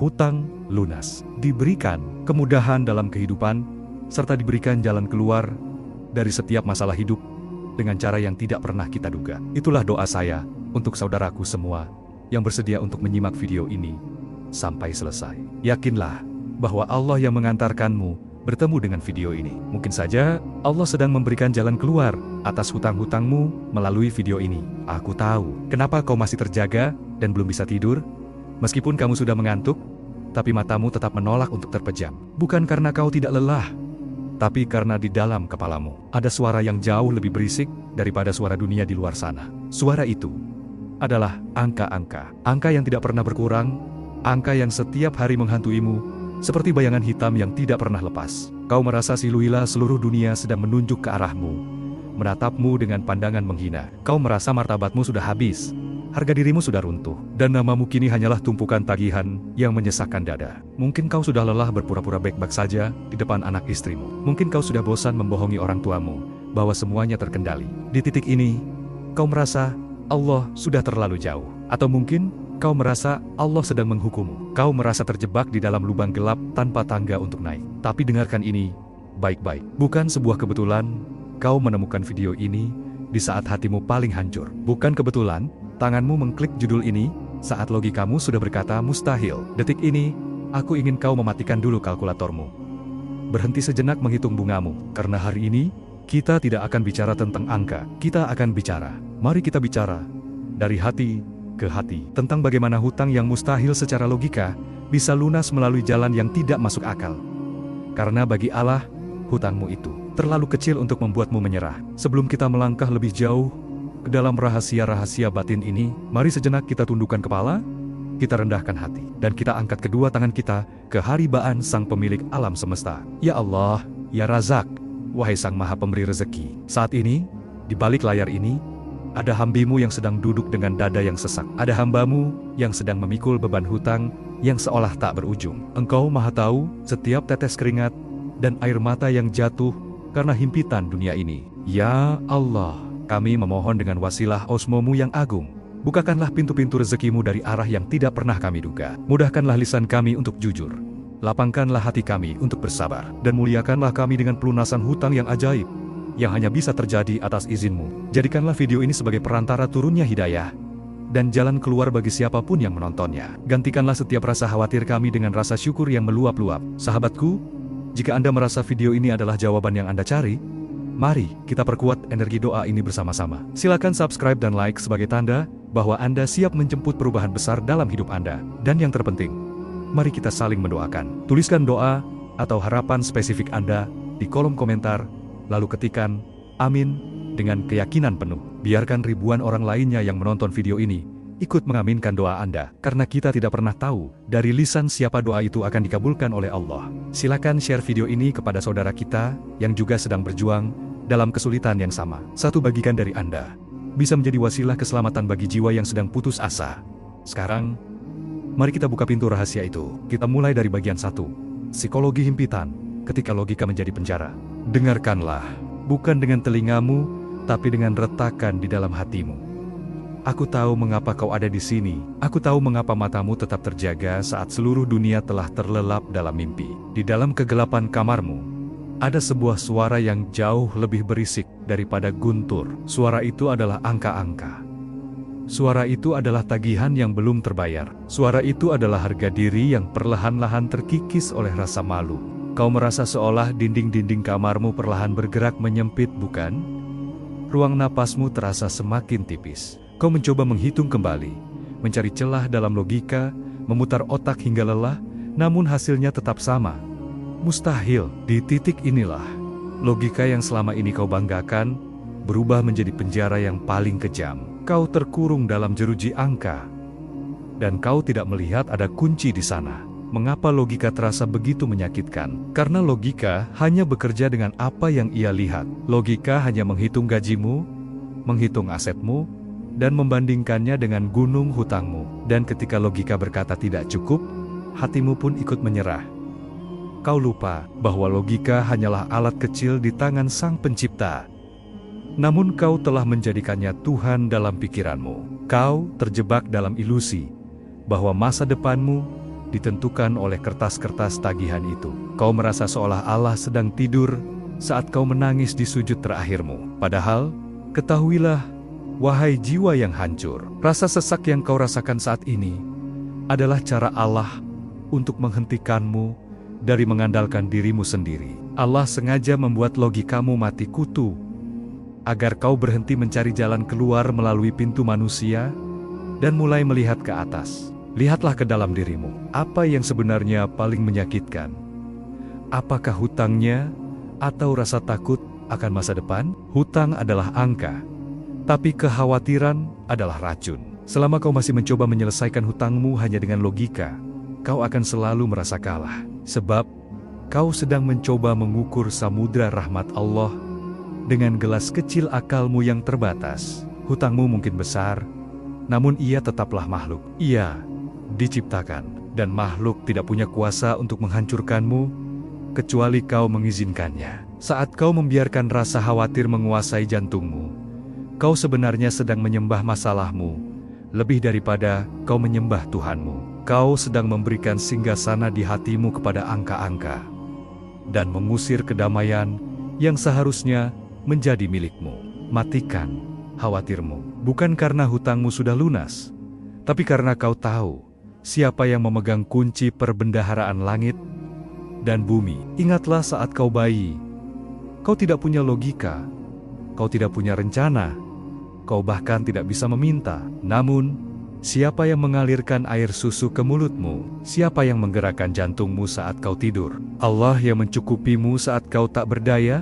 hutang lunas, diberikan kemudahan dalam kehidupan, serta diberikan jalan keluar dari setiap masalah hidup dengan cara yang tidak pernah kita duga. Itulah doa saya untuk saudaraku semua yang bersedia untuk menyimak video ini sampai selesai. Yakinlah bahwa Allah yang mengantarkanmu bertemu dengan video ini. Mungkin saja Allah sedang memberikan jalan keluar atas hutang-hutangmu melalui video ini. Aku tahu kenapa kau masih terjaga dan belum bisa tidur. Meskipun kamu sudah mengantuk, tapi matamu tetap menolak untuk terpejam. Bukan karena kau tidak lelah, tapi karena di dalam kepalamu ada suara yang jauh lebih berisik daripada suara dunia di luar sana. Suara itu adalah angka-angka. Angka yang tidak pernah berkurang, angka yang setiap hari menghantuimu, seperti bayangan hitam yang tidak pernah lepas. Kau merasa siluila seluruh dunia sedang menunjuk ke arahmu, menatapmu dengan pandangan menghina. Kau merasa martabatmu sudah habis, harga dirimu sudah runtuh, dan namamu kini hanyalah tumpukan tagihan yang menyesakkan dada. Mungkin kau sudah lelah berpura-pura baik-baik saja di depan anak istrimu. Mungkin kau sudah bosan membohongi orang tuamu bahwa semuanya terkendali. Di titik ini, kau merasa Allah sudah terlalu jauh. Atau mungkin kau merasa Allah sedang menghukummu. Kau merasa terjebak di dalam lubang gelap tanpa tangga untuk naik. Tapi dengarkan ini baik-baik. Bukan sebuah kebetulan kau menemukan video ini di saat hatimu paling hancur. Bukan kebetulan tanganmu mengklik judul ini saat logikamu sudah berkata mustahil. Detik ini, aku ingin kau mematikan dulu kalkulatormu. Berhenti sejenak menghitung bungamu, karena hari ini, kita tidak akan bicara tentang angka. Kita akan bicara, mari kita bicara dari hati ke hati, tentang bagaimana hutang yang mustahil secara logika bisa lunas melalui jalan yang tidak masuk akal. Karena bagi Allah, hutangmu itu terlalu kecil untuk membuatmu menyerah. Sebelum kita melangkah lebih jauh ke dalam rahasia-rahasia batin ini, mari sejenak kita tundukkan kepala, kita rendahkan hati, dan kita angkat kedua tangan kita ke haribaan Sang Pemilik alam semesta. Ya Allah, ya Razak, wahai Sang Maha Pemberi rezeki. Saat ini, di balik layar ini, ada hambimu yang sedang duduk dengan dada yang sesak. Ada hambamu yang sedang memikul beban hutang yang seolah tak berujung. Engkau Maha tahu setiap tetes keringat dan air mata yang jatuh karena himpitan dunia ini. Ya Allah, kami memohon dengan wasilah osmomu yang agung, bukakanlah pintu-pintu rezekimu dari arah yang tidak pernah kami duga. Mudahkanlah lisan kami untuk jujur, lapangkanlah hati kami untuk bersabar, dan muliakanlah kami dengan pelunasan hutang yang ajaib, yang hanya bisa terjadi atas izinmu. Jadikanlah video ini sebagai perantara turunnya hidayah, dan jalan keluar bagi siapapun yang menontonnya. Gantikanlah setiap rasa khawatir kami dengan rasa syukur yang meluap-luap. Sahabatku, jika Anda merasa video ini adalah jawaban yang Anda cari, mari kita perkuat energi doa ini bersama-sama. Silakan subscribe dan like sebagai tanda bahwa Anda siap menjemput perubahan besar dalam hidup Anda. Dan yang terpenting, mari kita saling mendoakan. Tuliskan doa atau harapan spesifik Anda di kolom komentar, lalu ketikkan amin dengan keyakinan penuh. Biarkan ribuan orang lainnya yang menonton video ini ikut mengaminkan doa Anda, karena kita tidak pernah tahu dari lisan siapa doa itu akan dikabulkan oleh Allah. Silakan share video ini kepada saudara kita yang juga sedang berjuang dalam kesulitan yang sama. Satu bagikan dari Anda bisa menjadi wasilah keselamatan bagi jiwa yang sedang putus asa. Sekarang, mari kita buka pintu rahasia itu. Kita mulai dari bagian 1, psikologi himpitan ketika logika menjadi penjara. Dengarkanlah, bukan dengan telingamu, tapi dengan retakan di dalam hatimu. Aku tahu mengapa kau ada di sini. Aku tahu mengapa matamu tetap terjaga saat seluruh dunia telah terlelap dalam mimpi. Di dalam kegelapan kamarmu, ada sebuah suara yang jauh lebih berisik daripada guntur. Suara itu adalah angka-angka. Suara itu adalah tagihan yang belum terbayar. Suara itu adalah harga diri yang perlahan-lahan terkikis oleh rasa malu. Kau merasa seolah dinding-dinding kamarmu perlahan bergerak menyempit, bukan? Ruang napasmu terasa semakin tipis. Kau mencoba menghitung kembali, mencari celah dalam logika, memutar otak hingga lelah, namun hasilnya tetap sama. Mustahil. Di titik inilah, logika yang selama ini kau banggakan, berubah menjadi penjara yang paling kejam. Kau terkurung dalam jeruji angka, dan kau tidak melihat ada kunci di sana. Mengapa logika terasa begitu menyakitkan? Karena logika hanya bekerja dengan apa yang ia lihat. Logika hanya menghitung gajimu, menghitung asetmu, dan membandingkannya dengan gunung hutangmu. Dan ketika logika berkata tidak cukup, hatimu pun ikut menyerah. Kau lupa bahwa logika hanyalah alat kecil di tangan Sang Pencipta. Namun kau telah menjadikannya Tuhan dalam pikiranmu. Kau terjebak dalam ilusi bahwa masa depanmu ditentukan oleh kertas-kertas tagihan itu. Kau merasa seolah Allah sedang tidur saat kau menangis di sujud terakhirmu. Padahal, ketahuilah, wahai jiwa yang hancur, rasa sesak yang kau rasakan saat ini adalah cara Allah untuk menghentikanmu dari mengandalkan dirimu sendiri. Allah sengaja membuat logikamu mati kutu, agar kau berhenti mencari jalan keluar melalui pintu manusia dan mulai melihat ke atas. Lihatlah ke dalam dirimu. Apa yang sebenarnya paling menyakitkan? Apakah hutangnya atau rasa takut akan masa depan? Hutang adalah angka, tapi kekhawatiran adalah racun. Selama kau masih mencoba menyelesaikan hutangmu hanya dengan logika, kau akan selalu merasa kalah. Sebab, kau sedang mencoba mengukur samudra rahmat Allah dengan gelas kecil akalmu yang terbatas. Hutangmu mungkin besar, namun ia tetaplah makhluk. Ia diciptakan, dan makhluk tidak punya kuasa untuk menghancurkanmu, kecuali kau mengizinkannya. Saat kau membiarkan rasa khawatir menguasai jantungmu, kau sebenarnya sedang menyembah masalahmu, lebih daripada kau menyembah Tuhanmu. Kau sedang memberikan singgasana di hatimu kepada angka-angka, dan mengusir kedamaian yang seharusnya menjadi milikmu. Matikan khawatirmu, bukan karena hutangmu sudah lunas, tapi karena kau tahu siapa yang memegang kunci perbendaharaan langit dan bumi. Ingatlah saat kau bayi, kau tidak punya logika, kau tidak punya rencana, kau bahkan tidak bisa meminta. Namun, siapa yang mengalirkan air susu ke mulutmu? Siapa yang menggerakkan jantungmu saat kau tidur? Allah yang mencukupimu saat kau tak berdaya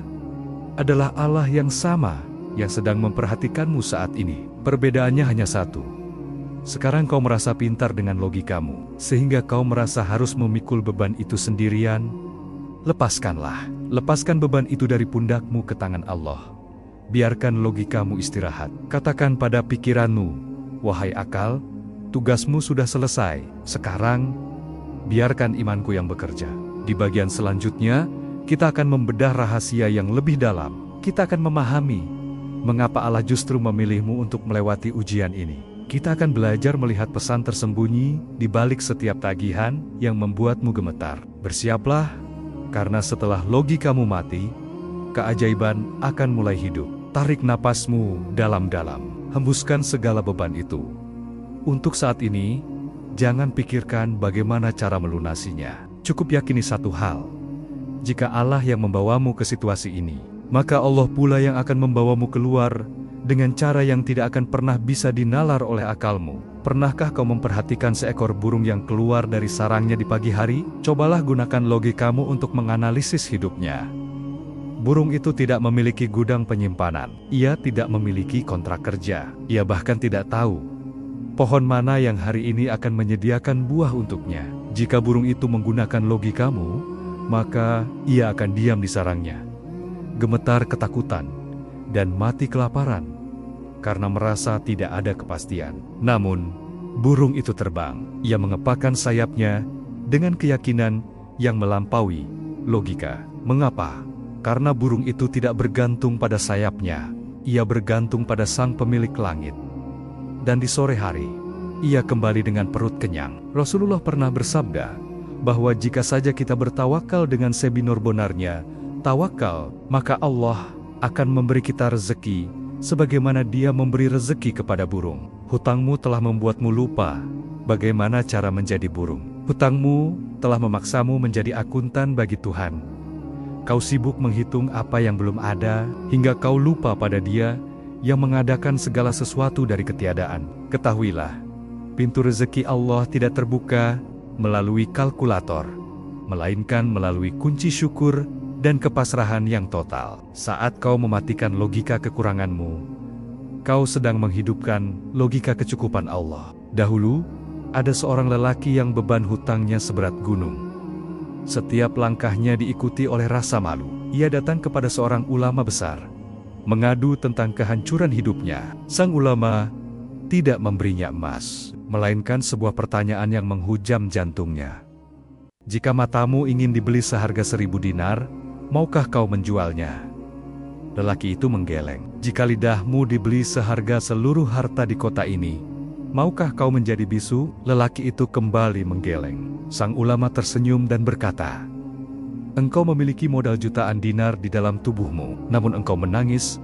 adalah Allah yang sama yang sedang memperhatikanmu saat ini. Perbedaannya hanya satu. Sekarang kau merasa pintar dengan logikamu, sehingga kau merasa harus memikul beban itu sendirian. Lepaskanlah. Lepaskan beban itu dari pundakmu ke tangan Allah. Biarkan logikamu istirahat. Katakan pada pikiranmu, wahai akal, tugasmu sudah selesai. Sekarang, biarkan imanku yang bekerja. Di bagian selanjutnya, kita akan membedah rahasia yang lebih dalam. Kita akan memahami mengapa Allah justru memilihmu untuk melewati ujian ini. Kita akan belajar melihat pesan tersembunyi di balik setiap tagihan yang membuatmu gemetar. Bersiaplah, karena setelah logikamu mati, keajaiban akan mulai hidup. Tarik napasmu dalam-dalam, hembuskan segala beban itu. Untuk saat ini, jangan pikirkan bagaimana cara melunasinya. Cukup yakini satu hal. Jika Allah yang membawamu ke situasi ini, maka Allah pula yang akan membawamu keluar dengan cara yang tidak akan pernah bisa dinalar oleh akalmu. Pernahkah kau memperhatikan seekor burung yang keluar dari sarangnya di pagi hari? Cobalah gunakan logikamu untuk menganalisis hidupnya. Burung itu tidak memiliki gudang penyimpanan. Ia tidak memiliki kontrak kerja. Ia bahkan tidak tahu pohon mana yang hari ini akan menyediakan buah untuknya. Jika burung itu menggunakan logikamu, maka ia akan diam di sarangnya, gemetar ketakutan, dan mati kelaparan, karena merasa tidak ada kepastian. Namun, burung itu terbang. Ia mengepakkan sayapnya dengan keyakinan yang melampaui logika. Mengapa? Karena burung itu tidak bergantung pada sayapnya. Ia bergantung pada sang pemilik langit. Dan di sore hari, ia kembali dengan perut kenyang. Rasulullah pernah bersabda bahwa jika saja kita bertawakal dengan sebenar-benarnya tawakal, maka Allah akan memberi kita rezeki sebagaimana Dia memberi rezeki kepada burung. Hutangmu telah membuatmu lupa bagaimana cara menjadi burung. Hutangmu telah memaksamu menjadi akuntan bagi Tuhan. Kau sibuk menghitung apa yang belum ada, hingga kau lupa pada Dia yang mengadakan segala sesuatu dari ketiadaan. Ketahuilah, pintu rezeki Allah tidak terbuka melalui kalkulator, melainkan melalui kunci syukur dan kepasrahan yang total. Saat kau mematikan logika kekuranganmu, kau sedang menghidupkan logika kecukupan Allah. Dahulu, ada seorang lelaki yang beban hutangnya seberat gunung. Setiap langkahnya diikuti oleh rasa malu. Ia datang kepada seorang ulama besar, mengadu tentang kehancuran hidupnya. Sang ulama tidak memberinya emas, melainkan sebuah pertanyaan yang menghujam jantungnya. Jika matamu ingin dibeli seharga 1000 dinar, maukah kau menjualnya? Lelaki itu menggeleng. Jika lidahmu dibeli seharga seluruh harta di kota ini, Maukah kau menjadi bisu?" Lelaki itu kembali menggeleng. Sang ulama tersenyum dan berkata, "Engkau memiliki modal jutaan dinar di dalam tubuhmu, namun engkau menangis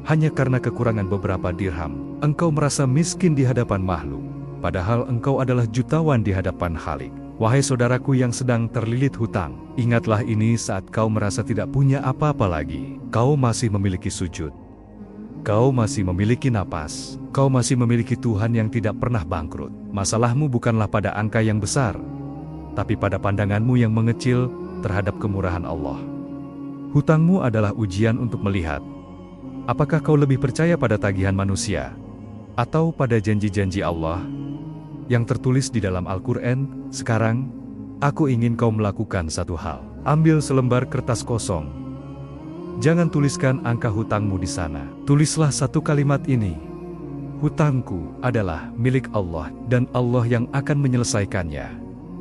hanya karena kekurangan beberapa dirham. Engkau merasa miskin di hadapan makhluk, padahal engkau adalah jutawan di hadapan Khalik. Wahai saudaraku yang sedang terlilit hutang, ingatlah ini saat kau merasa tidak punya apa-apa lagi. Kau masih memiliki sujud. Kau masih memiliki napas. Kau masih memiliki Tuhan yang tidak pernah bangkrut. Masalahmu bukanlah pada angka yang besar, tapi pada pandanganmu yang mengecil terhadap kemurahan Allah. Hutangmu adalah ujian untuk melihat, apakah kau lebih percaya pada tagihan manusia, atau pada janji-janji Allah yang tertulis di dalam Al-Quran. Sekarang, aku ingin kau melakukan satu hal. Ambil selembar kertas kosong. Jangan tuliskan angka hutangmu di sana. Tulislah satu kalimat ini: "Hutangku adalah milik Allah dan Allah yang akan menyelesaikannya."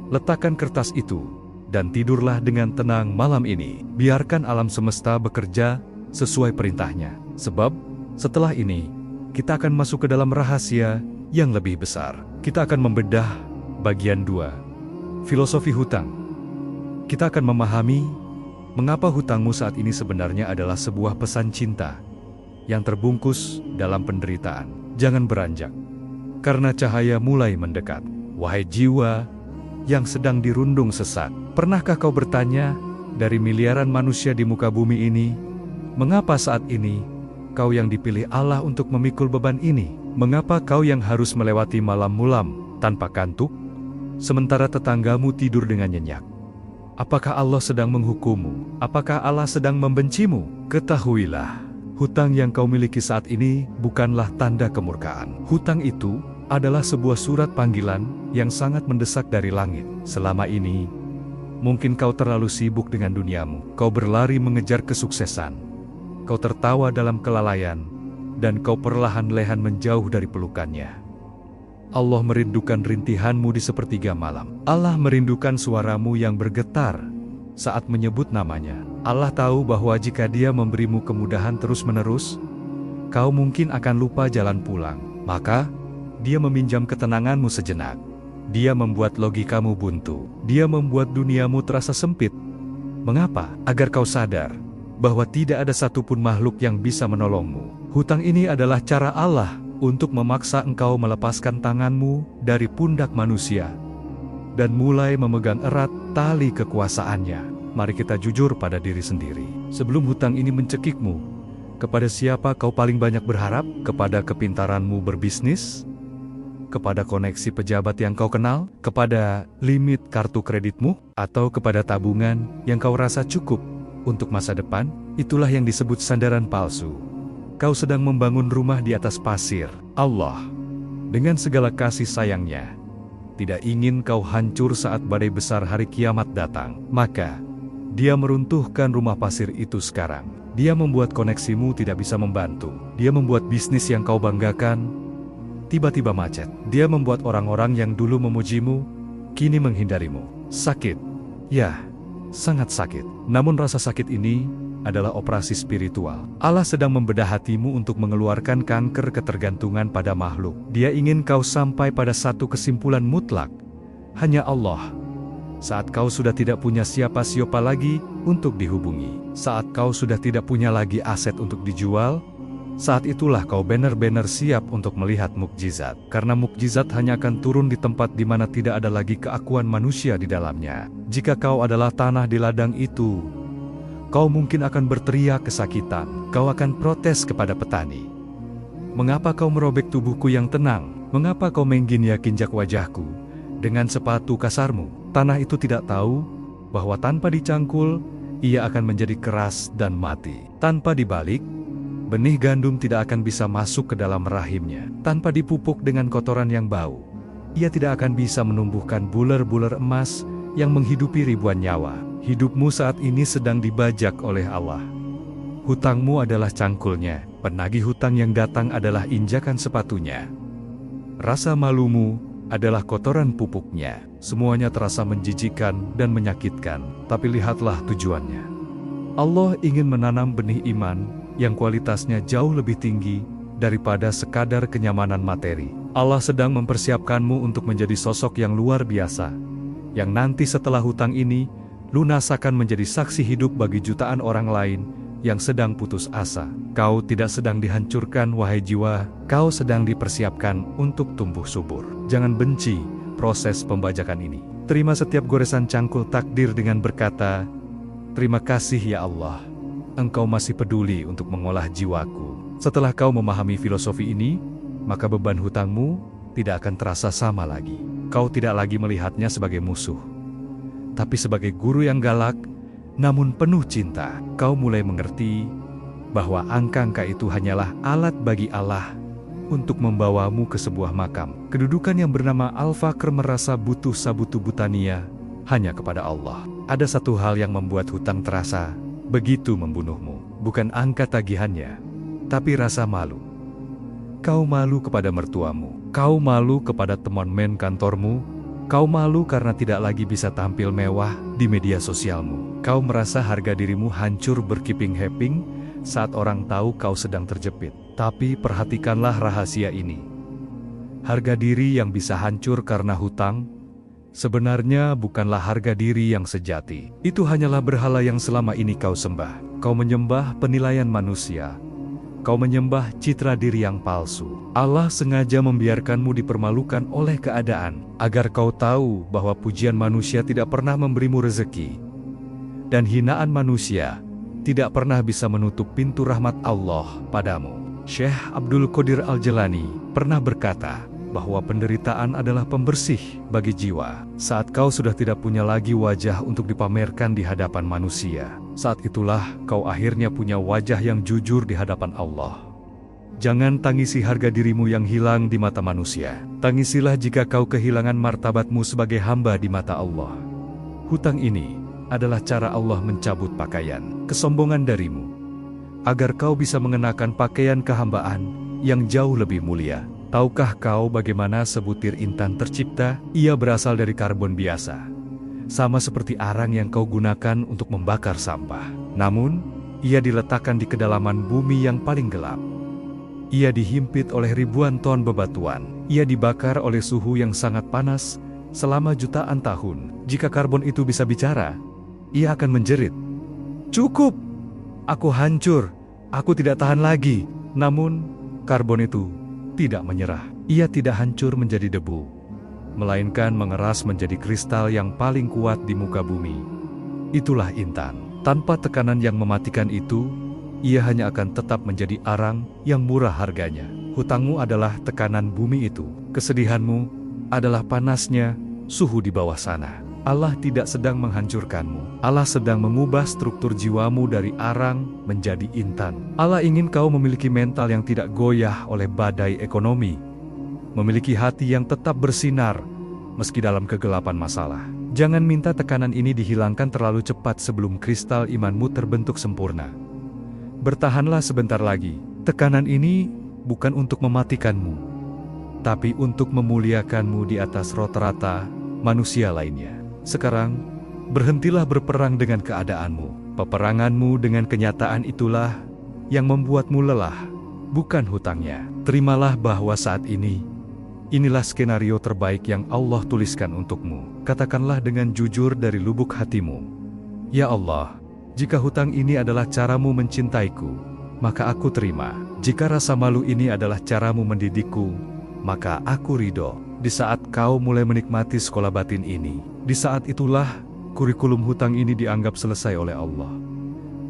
Letakkan kertas itu dan tidurlah dengan tenang malam ini. Biarkan alam semesta bekerja sesuai perintahnya. Sebab, setelah ini, kita akan masuk ke dalam rahasia yang lebih besar. Kita akan membedah bagian 2, filosofi hutang. Kita akan memahami mengapa hutangmu saat ini sebenarnya adalah sebuah pesan cinta yang terbungkus dalam penderitaan. Jangan beranjak, karena cahaya mulai mendekat. Wahai jiwa yang sedang dirundung sesat, pernahkah kau bertanya, dari miliaran manusia di muka bumi ini, mengapa saat ini kau yang dipilih Allah untuk memikul beban ini? Mengapa kau yang harus melewati malam mulam tanpa kantuk, sementara tetanggamu tidur dengan nyenyak? Apakah Allah sedang menghukummu? Apakah Allah sedang membencimu? Ketahuilah, hutang yang kau miliki saat ini bukanlah tanda kemurkaan. Hutang itu adalah sebuah surat panggilan yang sangat mendesak dari langit. Selama ini, mungkin kau terlalu sibuk dengan duniamu. Kau berlari mengejar kesuksesan. Kau tertawa dalam kelalaian, dan kau perlahan-lahan menjauh dari pelukannya. Allah merindukan rintihanmu di sepertiga malam. Allah merindukan suaramu yang bergetar saat menyebut namanya. Allah tahu bahwa jika Dia memberimu kemudahan terus-menerus, kau mungkin akan lupa jalan pulang. Maka, Dia meminjam ketenanganmu sejenak. Dia membuat logikamu buntu. Dia membuat duniamu terasa sempit. Mengapa? Agar kau sadar bahwa tidak ada satupun makhluk yang bisa menolongmu. Hutang ini adalah cara Allah untuk memaksa engkau melepaskan tanganmu dari pundak manusia dan mulai memegang erat tali kekuasaannya. Mari kita jujur pada diri sendiri. Sebelum hutang ini mencekikmu, kepada siapa kau paling banyak berharap? Kepada kepintaranmu berbisnis? Kepada koneksi pejabat yang kau kenal? Kepada limit kartu kreditmu? Atau kepada tabungan yang kau rasa cukup untuk masa depan? Itulah yang disebut sandaran palsu. Kau sedang membangun rumah di atas pasir. Allah, dengan segala kasih sayangnya, tidak ingin kau hancur saat badai besar hari kiamat datang. Maka, Dia meruntuhkan rumah pasir itu sekarang. Dia membuat koneksimu tidak bisa membantu. Dia membuat bisnis yang kau banggakan tiba-tiba macet. Dia membuat orang-orang yang dulu memujimu, kini menghindarimu. Sakit. Ya, sangat sakit. Namun rasa sakit ini adalah operasi spiritual. Allah sedang membedah hatimu untuk mengeluarkan kanker ketergantungan pada makhluk. Dia ingin kau sampai pada satu kesimpulan mutlak. Hanya Allah. Saat kau sudah tidak punya siapa-siapa lagi untuk dihubungi. Saat kau sudah tidak punya lagi aset untuk dijual, saat itulah kau benar-benar siap untuk melihat mukjizat. Karena mukjizat hanya akan turun di tempat di mana tidak ada lagi keakuan manusia di dalamnya. Jika kau adalah tanah di ladang itu, kau mungkin akan berteriak kesakitan. Kau akan protes kepada petani. Mengapa kau merobek tubuhku yang tenang? Mengapa kau mengginiak kinjak wajahku dengan sepatu kasarmu? Tanah itu tidak tahu bahwa tanpa dicangkul, ia akan menjadi keras dan mati. Tanpa dibalik, benih gandum tidak akan bisa masuk ke dalam rahimnya. Tanpa dipupuk dengan kotoran yang bau, ia tidak akan bisa menumbuhkan bulir-bulir emas yang menghidupi ribuan nyawa. Hidupmu saat ini sedang dibajak oleh Allah. Hutangmu adalah cangkulnya, penagih hutang yang datang adalah injakan sepatunya. Rasa malumu adalah kotoran pupuknya. Semuanya terasa menjijikkan dan menyakitkan, tapi lihatlah tujuannya. Allah ingin menanam benih iman yang kualitasnya jauh lebih tinggi daripada sekadar kenyamanan materi. Allah sedang mempersiapkanmu untuk menjadi sosok yang luar biasa, yang nanti setelah hutang ini, lunas akan menjadi saksi hidup bagi jutaan orang lain yang sedang putus asa. Kau tidak sedang dihancurkan, wahai jiwa, kau sedang dipersiapkan untuk tumbuh subur. Jangan benci proses pembajakan ini. Terima setiap goresan cangkul takdir dengan berkata, "Terima kasih ya Allah, Engkau masih peduli untuk mengolah jiwaku." Setelah kau memahami filosofi ini, maka beban hutangmu tidak akan terasa sama lagi. Kau tidak lagi melihatnya sebagai musuh, tapi sebagai guru yang galak, namun penuh cinta. Kau mulai mengerti bahwa angka-angka itu hanyalah alat bagi Allah untuk membawamu ke sebuah makam. Kedudukan yang bernama Al-Faqr merasa butuh sabutu butania hanya kepada Allah. Ada satu hal yang membuat hutang terasa begitu membunuhmu. Bukan angka tagihannya, tapi rasa malu. Kau malu kepada mertuamu. Kau malu kepada teman kantormu. Kau malu karena tidak lagi bisa tampil mewah di media sosialmu. Kau merasa harga dirimu hancur berkeping-keping saat orang tahu kau sedang terjepit. Tapi perhatikanlah rahasia ini. Harga diri yang bisa hancur karena hutang, sebenarnya bukanlah harga diri yang sejati. Itu hanyalah berhala yang selama ini kau sembah. Kau menyembah penilaian manusia. Kau menyembah citra diri yang palsu. Allah sengaja membiarkanmu dipermalukan oleh keadaan, agar kau tahu bahwa pujian manusia tidak pernah memberimu rezeki, dan hinaan manusia tidak pernah bisa menutup pintu rahmat Allah padamu. Syekh Abdul Qadir Al-Jilani pernah berkata bahwa penderitaan adalah pembersih bagi jiwa. Saat kau sudah tidak punya lagi wajah untuk dipamerkan di hadapan manusia, saat itulah kau akhirnya punya wajah yang jujur di hadapan Allah. Jangan tangisi harga dirimu yang hilang di mata manusia. Tangisilah jika kau kehilangan martabatmu sebagai hamba di mata Allah. Hutang ini adalah cara Allah mencabut pakaian kesombongan darimu, agar kau bisa mengenakan pakaian kehambaan yang jauh lebih mulia. Tahukah kau bagaimana sebutir intan tercipta? Ia berasal dari karbon biasa, sama seperti arang yang kau gunakan untuk membakar sampah. Namun, ia diletakkan di kedalaman bumi yang paling gelap. Ia dihimpit oleh ribuan ton bebatuan. Ia dibakar oleh suhu yang sangat panas selama jutaan tahun. Jika karbon itu bisa bicara, ia akan menjerit, "Cukup! Aku hancur, aku tidak tahan lagi." Namun, karbon itu tidak menyerah. Ia tidak hancur menjadi debu, melainkan mengeras menjadi kristal yang paling kuat di muka bumi. Itulah intan. Tanpa tekanan yang mematikan itu, ia hanya akan tetap menjadi arang yang murah harganya. Hutangmu adalah tekanan bumi itu. Kesedihanmu adalah panasnya suhu di bawah sana. Allah tidak sedang menghancurkanmu. Allah sedang mengubah struktur jiwamu dari arang menjadi intan. Allah ingin kau memiliki mental yang tidak goyah oleh badai ekonomi, memiliki hati yang tetap bersinar meski dalam kegelapan masalah. Jangan minta tekanan ini dihilangkan terlalu cepat sebelum kristal imanmu terbentuk sempurna. Bertahanlah sebentar lagi. Tekanan ini bukan untuk mematikanmu, tapi untuk memuliakanmu di atas rata-rata manusia lainnya. Sekarang, berhentilah berperang dengan keadaanmu. Peperanganmu dengan kenyataan itulah yang membuatmu lelah, bukan hutangnya. Terimalah bahwa saat ini, inilah skenario terbaik yang Allah tuliskan untukmu. Katakanlah dengan jujur dari lubuk hatimu, "Ya Allah, jika hutang ini adalah caramu mencintaiku, maka aku terima. Jika rasa malu ini adalah caramu mendidikku, maka aku ridho." Di saat kau mulai menikmati sekolah batin ini, di saat itulah kurikulum hutang ini dianggap selesai oleh Allah.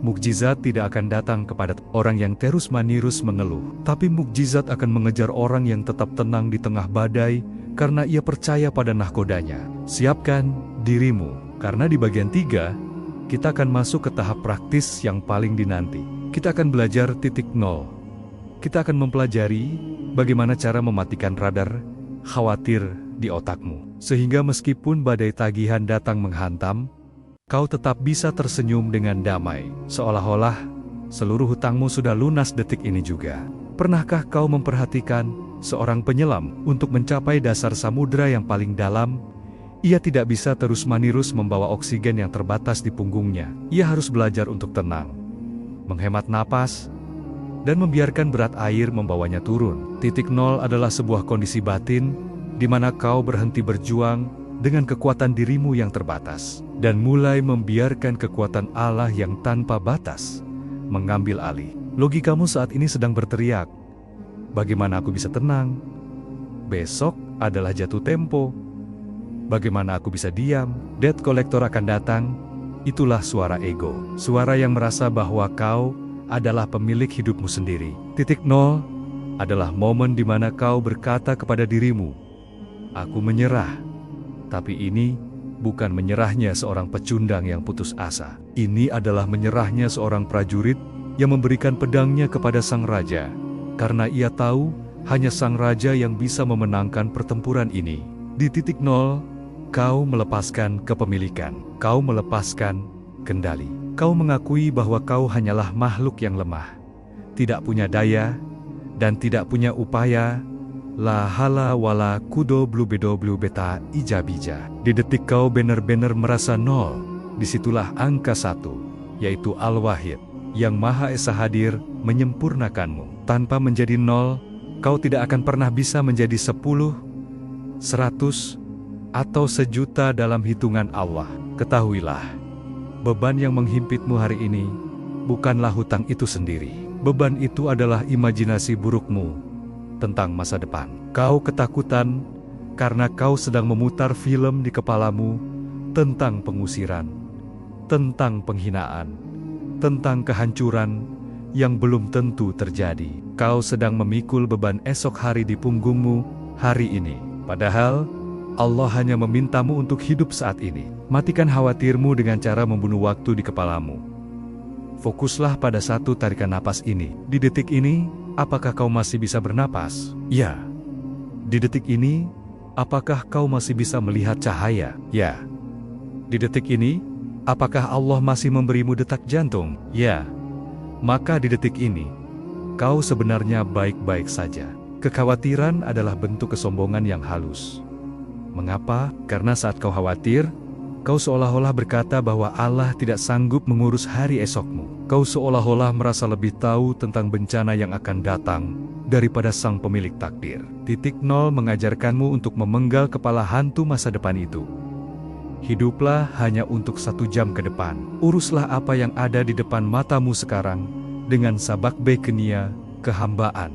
Mukjizat tidak akan datang kepada orang yang terus-menerus mengeluh, tapi mukjizat akan mengejar orang yang tetap tenang di tengah badai karena ia percaya pada nahkodanya. Siapkan dirimu, karena di bagian 3, kita akan masuk ke tahap praktis yang paling dinanti. Kita akan belajar titik nol. Kita akan mempelajari bagaimana cara mematikan radar khawatir di otakmu, sehingga meskipun badai tagihan datang menghantam, kau tetap bisa tersenyum dengan damai, seolah-olah seluruh hutangmu sudah lunas detik ini juga. Pernahkah kau memperhatikan seorang penyelam untuk mencapai dasar samudera yang paling dalam? Ia tidak bisa terus-menerus membawa oksigen yang terbatas di punggungnya. Ia harus belajar untuk tenang, menghemat napas, dan membiarkan berat air membawanya turun. Titik nol adalah sebuah kondisi batin di mana kau berhenti berjuang dengan kekuatan dirimu yang terbatas dan mulai membiarkan kekuatan Allah yang tanpa batas mengambil alih. Logikamu saat ini sedang berteriak, "Bagaimana aku bisa tenang? Besok adalah jatuh tempo. Bagaimana aku bisa diam? Debt collector akan datang." Itulah suara ego, suara yang merasa bahwa kau adalah pemilik hidupmu sendiri. Titik nol adalah momen di mana kau berkata kepada dirimu, "Aku menyerah." Tapi ini bukan menyerahnya seorang pecundang yang putus asa. Ini adalah menyerahnya seorang prajurit yang memberikan pedangnya kepada sang raja, karena ia tahu hanya sang raja yang bisa memenangkan pertempuran ini. Di titik nol, kau melepaskan kepemilikan, kau melepaskan kendali. Kau mengakui bahwa kau hanyalah makhluk yang lemah, tidak punya daya, dan tidak punya upaya. La hala wala kudo blu bedo blu beta ijabija. Di detik kau benar-benar merasa nol, disitulah angka 1, yaitu Al-Wahid, yang Maha Esa hadir menyempurnakanmu. Tanpa menjadi nol, kau tidak akan pernah bisa menjadi 10, 100, atau 1.000.000 dalam hitungan Allah. Ketahuilah, beban yang menghimpitmu hari ini bukanlah hutang itu sendiri. Beban itu adalah imajinasi burukmu tentang masa depan. Kau ketakutan karena kau sedang memutar film di kepalamu tentang pengusiran, tentang penghinaan, tentang kehancuran yang belum tentu terjadi. Kau sedang memikul beban esok hari di punggungmu hari ini. Padahal Allah hanya memintamu untuk hidup saat ini. Matikan khawatirmu dengan cara membunuh waktu di kepalamu. Fokuslah pada satu tarikan napas ini. Di detik ini, apakah kau masih bisa bernapas? Ya. Di detik ini, apakah kau masih bisa melihat cahaya? Ya. Di detik ini, apakah Allah masih memberimu detak jantung? Ya. Maka di detik ini, kau sebenarnya baik-baik saja. Kekhawatiran adalah bentuk kesombongan yang halus. Mengapa? Karena saat kau khawatir, kau seolah-olah berkata bahwa Allah tidak sanggup mengurus hari esokmu. Kau seolah-olah merasa lebih tahu tentang bencana yang akan datang daripada sang pemilik takdir. Titik nol mengajarkanmu untuk memenggal kepala hantu masa depan itu. Hiduplah hanya untuk 1 jam ke depan. Uruslah apa yang ada di depan matamu sekarang dengan sabak bekenia, kehambaan.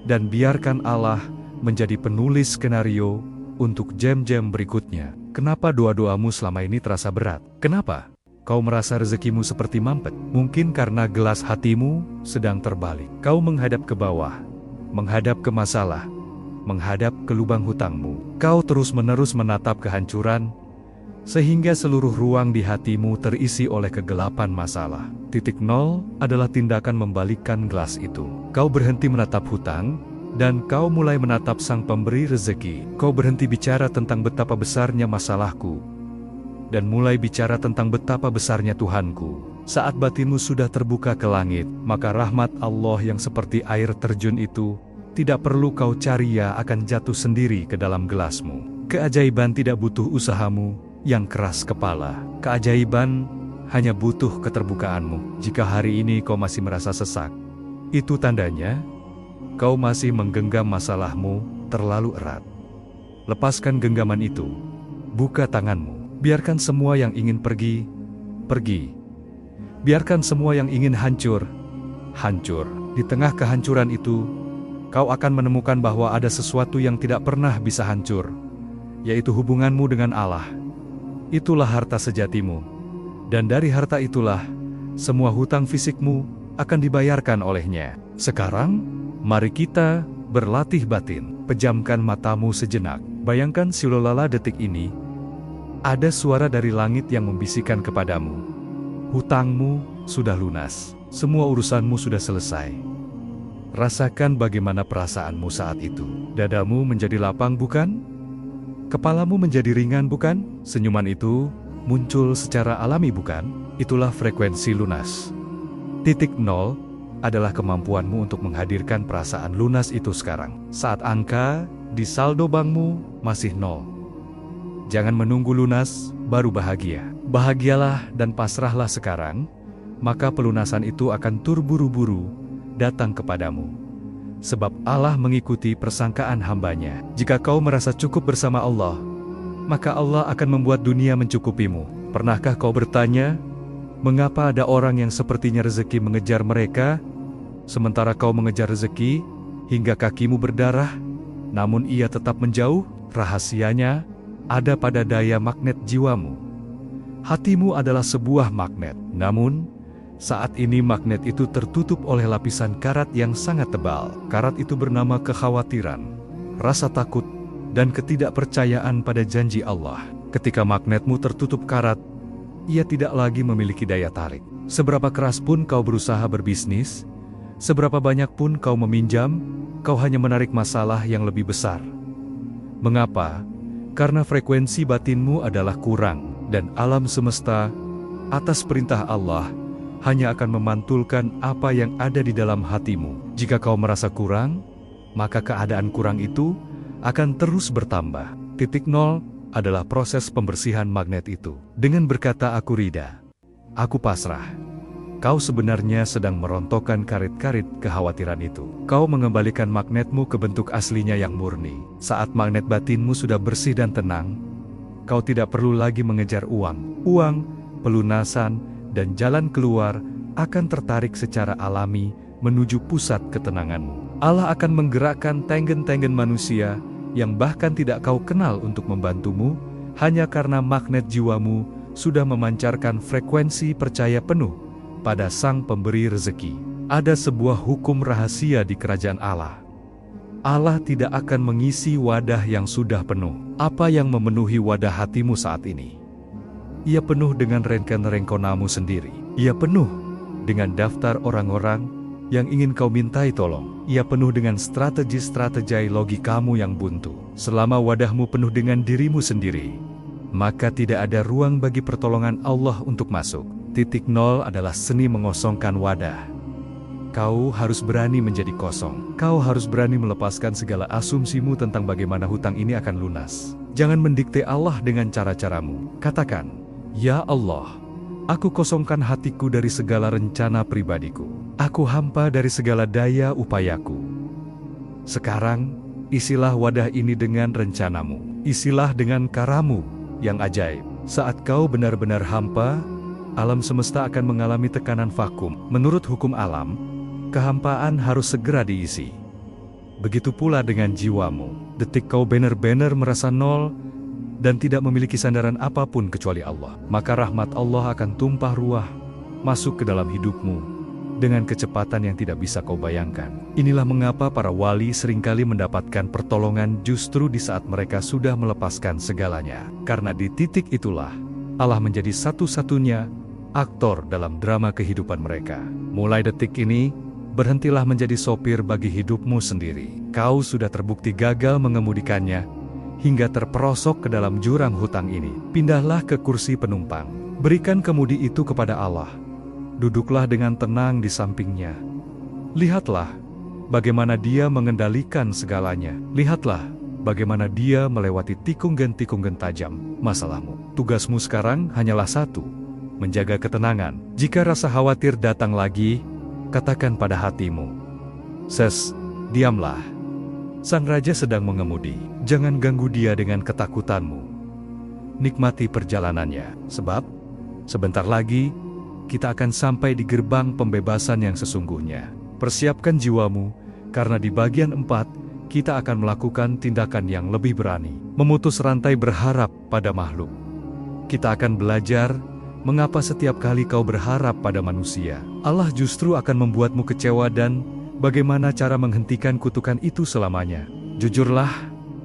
Dan biarkan Allah menjadi penulis skenario untuk jam-jam berikutnya. Kenapa doa-doamu selama ini terasa berat? Kenapa kau merasa rezekimu seperti mampet? Mungkin karena gelas hatimu sedang terbalik. Kau menghadap ke bawah, menghadap ke masalah, menghadap ke lubang hutangmu. Kau terus-menerus menatap kehancuran, sehingga seluruh ruang di hatimu terisi oleh kegelapan masalah. Titik nol adalah tindakan membalikkan gelas itu. Kau berhenti menatap hutang, dan kau mulai menatap sang pemberi rezeki. Kau berhenti bicara tentang betapa besarnya masalahku, dan mulai bicara tentang betapa besarnya Tuhanku. Saat batinmu sudah terbuka ke langit, maka rahmat Allah yang seperti air terjun itu, tidak perlu kau cari, ya akan jatuh sendiri ke dalam gelasmu. Keajaiban tidak butuh usahamu yang keras kepala. Keajaiban hanya butuh keterbukaanmu. Jika hari ini kau masih merasa sesak, itu tandanya kau masih menggenggam masalahmu terlalu erat. Lepaskan genggaman itu. Buka tanganmu. Biarkan semua yang ingin pergi, pergi. Biarkan semua yang ingin hancur, hancur. Di tengah kehancuran itu, kau akan menemukan bahwa ada sesuatu yang tidak pernah bisa hancur, yaitu hubunganmu dengan Allah. Itulah harta sejatimu. Dan dari harta itulah, semua hutang fisikmu akan dibayarkan olehnya. Sekarang, mari kita berlatih batin. Pejamkan matamu sejenak. Bayangkan silolala detik ini, ada suara dari langit yang membisikkan kepadamu. Hutangmu sudah lunas. Semua urusanmu sudah selesai. Rasakan bagaimana perasaanmu saat itu. Dadamu menjadi lapang, bukan? Kepalamu menjadi ringan, bukan? Senyuman itu muncul secara alami, bukan? Itulah frekuensi lunas. Titik nol adalah kemampuanmu untuk menghadirkan perasaan lunas itu sekarang. Saat angka di saldo bankmu masih nol. Jangan menunggu lunas, baru bahagia. Bahagialah dan pasrahlah sekarang, maka pelunasan itu akan terburu-buru datang kepadamu. Sebab Allah mengikuti persangkaan hambanya. Jika kau merasa cukup bersama Allah, maka Allah akan membuat dunia mencukupimu. Pernahkah kau bertanya, mengapa ada orang yang sepertinya rezeki mengejar mereka, sementara kau mengejar rezeki hingga kakimu berdarah, namun ia tetap menjauh? Rahasianya ada pada daya magnet jiwamu. Hatimu adalah sebuah magnet, namun saat ini magnet itu tertutup oleh lapisan karat yang sangat tebal. Karat itu bernama kekhawatiran, rasa takut, dan ketidakpercayaan pada janji Allah. Ketika magnetmu tertutup karat, ia tidak lagi memiliki daya tarik. Seberapa keras pun kau berusaha berbisnis, seberapa banyak pun kau meminjam, kau hanya menarik masalah yang lebih besar. Mengapa? Karena frekuensi batinmu adalah kurang, dan alam semesta, atas perintah Allah, hanya akan memantulkan apa yang ada di dalam hatimu. Jika kau merasa kurang, maka keadaan kurang itu akan terus bertambah. Titik nol adalah proses pembersihan magnet itu. Dengan berkata aku rida, aku pasrah, kau sebenarnya sedang merontokkan karit-karit kekhawatiran itu. Kau mengembalikan magnetmu ke bentuk aslinya yang murni. Saat magnet batinmu sudah bersih dan tenang, kau tidak perlu lagi mengejar uang. Uang, pelunasan, dan jalan keluar akan tertarik secara alami menuju pusat ketenanganmu. Allah akan menggerakkan tenggen-tenggen manusia yang bahkan tidak kau kenal untuk membantumu, hanya karena magnet jiwamu sudah memancarkan frekuensi percaya penuh pada Sang Pemberi Rezeki. Ada sebuah hukum rahasia di kerajaan Allah. Allah tidak akan mengisi wadah yang sudah penuh. Apa yang memenuhi wadah hatimu saat ini? Ia penuh dengan rencana-rencanamu sendiri. Ia penuh dengan daftar orang-orang yang ingin kau mintai tolong. Ia penuh dengan strategi-strategi logikamu yang buntu. Selama wadahmu penuh dengan dirimu sendiri, maka tidak ada ruang bagi pertolongan Allah untuk masuk. Titik nol adalah seni mengosongkan wadah. Kau harus berani menjadi kosong. Kau harus berani melepaskan segala asumsimu tentang bagaimana hutang ini akan lunas. Jangan mendikte Allah dengan cara-caramu. Katakan, ya Allah, aku kosongkan hatiku dari segala rencana pribadiku. Aku hampa dari segala daya upayaku. Sekarang, isilah wadah ini dengan rencanamu. Isilah dengan karamu yang ajaib. Saat kau benar-benar hampa, alam semesta akan mengalami tekanan vakum. Menurut hukum alam, kehampaan harus segera diisi. Begitu pula dengan jiwamu. Detik kau benar-benar merasa nol, dan tidak memiliki sandaran apapun kecuali Allah, maka rahmat Allah akan tumpah ruah masuk ke dalam hidupmu dengan kecepatan yang tidak bisa kau bayangkan. Inilah mengapa para wali seringkali mendapatkan pertolongan justru di saat mereka sudah melepaskan segalanya. Karena di titik itulah Allah menjadi satu-satunya aktor dalam drama kehidupan mereka. Mulai detik ini, berhentilah menjadi sopir bagi hidupmu sendiri. Kau sudah terbukti gagal mengemudikannya hingga terperosok ke dalam jurang hutang ini. Pindahlah ke kursi penumpang. Berikan kemudi itu kepada Allah. Duduklah dengan tenang di sampingnya. Lihatlah bagaimana Dia mengendalikan segalanya. Lihatlah bagaimana Dia melewati tikungen-tikungen tajam masalahmu. Tugasmu sekarang hanyalah satu, menjaga ketenangan. Jika rasa khawatir datang lagi, katakan pada hatimu, "Ses, diamlah. Sang Raja sedang mengemudi. Jangan ganggu dia dengan ketakutanmu. Nikmati perjalanannya, sebab sebentar lagi kita akan sampai di gerbang pembebasan yang sesungguhnya." Persiapkan jiwamu, karena di bagian 4, kita akan melakukan tindakan yang lebih berani, memutus rantai berharap pada makhluk. Kita akan belajar mengapa setiap kali kau berharap pada manusia, Allah justru akan membuatmu kecewa, dan bagaimana cara menghentikan kutukan itu selamanya. Jujurlah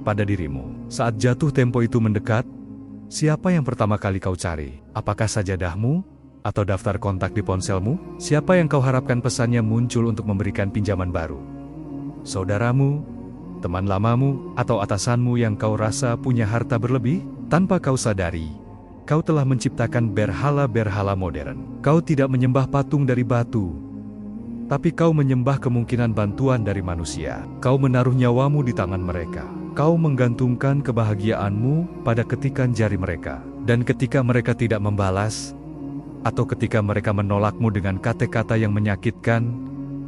pada dirimu. Saat jatuh tempo itu mendekat, siapa yang pertama kali kau cari? Apakah sajadahmu? Atau daftar kontak di ponselmu? Siapa yang kau harapkan pesannya muncul untuk memberikan pinjaman baru? Saudaramu, teman lamamu, atau atasanmu yang kau rasa punya harta berlebih? Tanpa kau sadari, kau telah menciptakan berhala-berhala modern. Kau tidak menyembah patung dari batu, tapi kau menyembah kemungkinan bantuan dari manusia. Kau menaruh nyawamu di tangan mereka. Kau menggantungkan kebahagiaanmu pada ketikan jari mereka. Dan ketika mereka tidak membalas, atau ketika mereka menolakmu dengan kata-kata yang menyakitkan,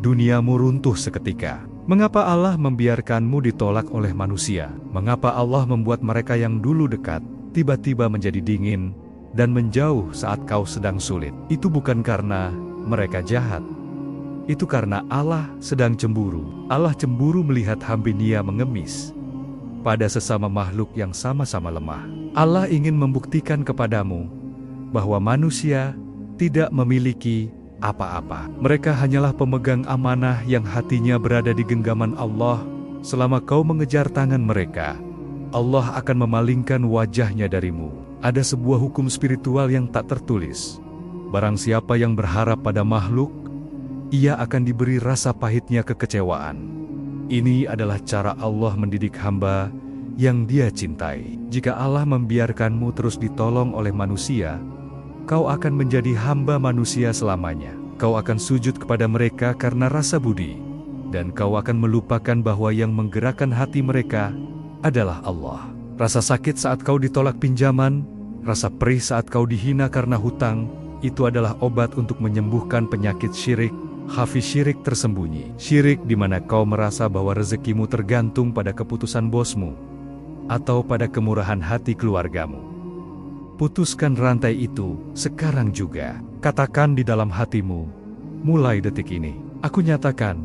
duniamu runtuh seketika. Mengapa Allah membiarkanmu ditolak oleh manusia? Mengapa Allah membuat mereka yang dulu dekat, tiba-tiba menjadi dingin, dan menjauh saat kau sedang sulit? Itu bukan karena mereka jahat. Itu karena Allah sedang cemburu. Allah cemburu melihat hamba-Nya mengemis pada sesama makhluk yang sama-sama lemah. Allah ingin membuktikan kepadamu bahwa manusia tidak memiliki apa-apa. Mereka hanyalah pemegang amanah yang hatinya berada di genggaman Allah. Selama kau mengejar tangan mereka, Allah akan memalingkan wajahnya darimu. Ada sebuah hukum spiritual yang tak tertulis. Barang siapa yang berharap pada makhluk, ia akan diberi rasa pahitnya kekecewaan. Ini adalah cara Allah mendidik hamba yang Dia cintai. Jika Allah membiarkanmu terus ditolong oleh manusia, kau akan menjadi hamba manusia selamanya. Kau akan sujud kepada mereka karena rasa budi, dan kau akan melupakan bahwa yang menggerakkan hati mereka adalah Allah. Rasa sakit saat kau ditolak pinjaman, rasa perih saat kau dihina karena hutang, itu adalah obat untuk menyembuhkan penyakit syirik, hafiz syirik tersembunyi. Syirik di mana kau merasa bahwa rezekimu tergantung pada keputusan bosmu, atau pada kemurahan hati keluargamu. Putuskan rantai itu sekarang juga. Katakan di dalam hatimu, mulai detik ini, aku nyatakan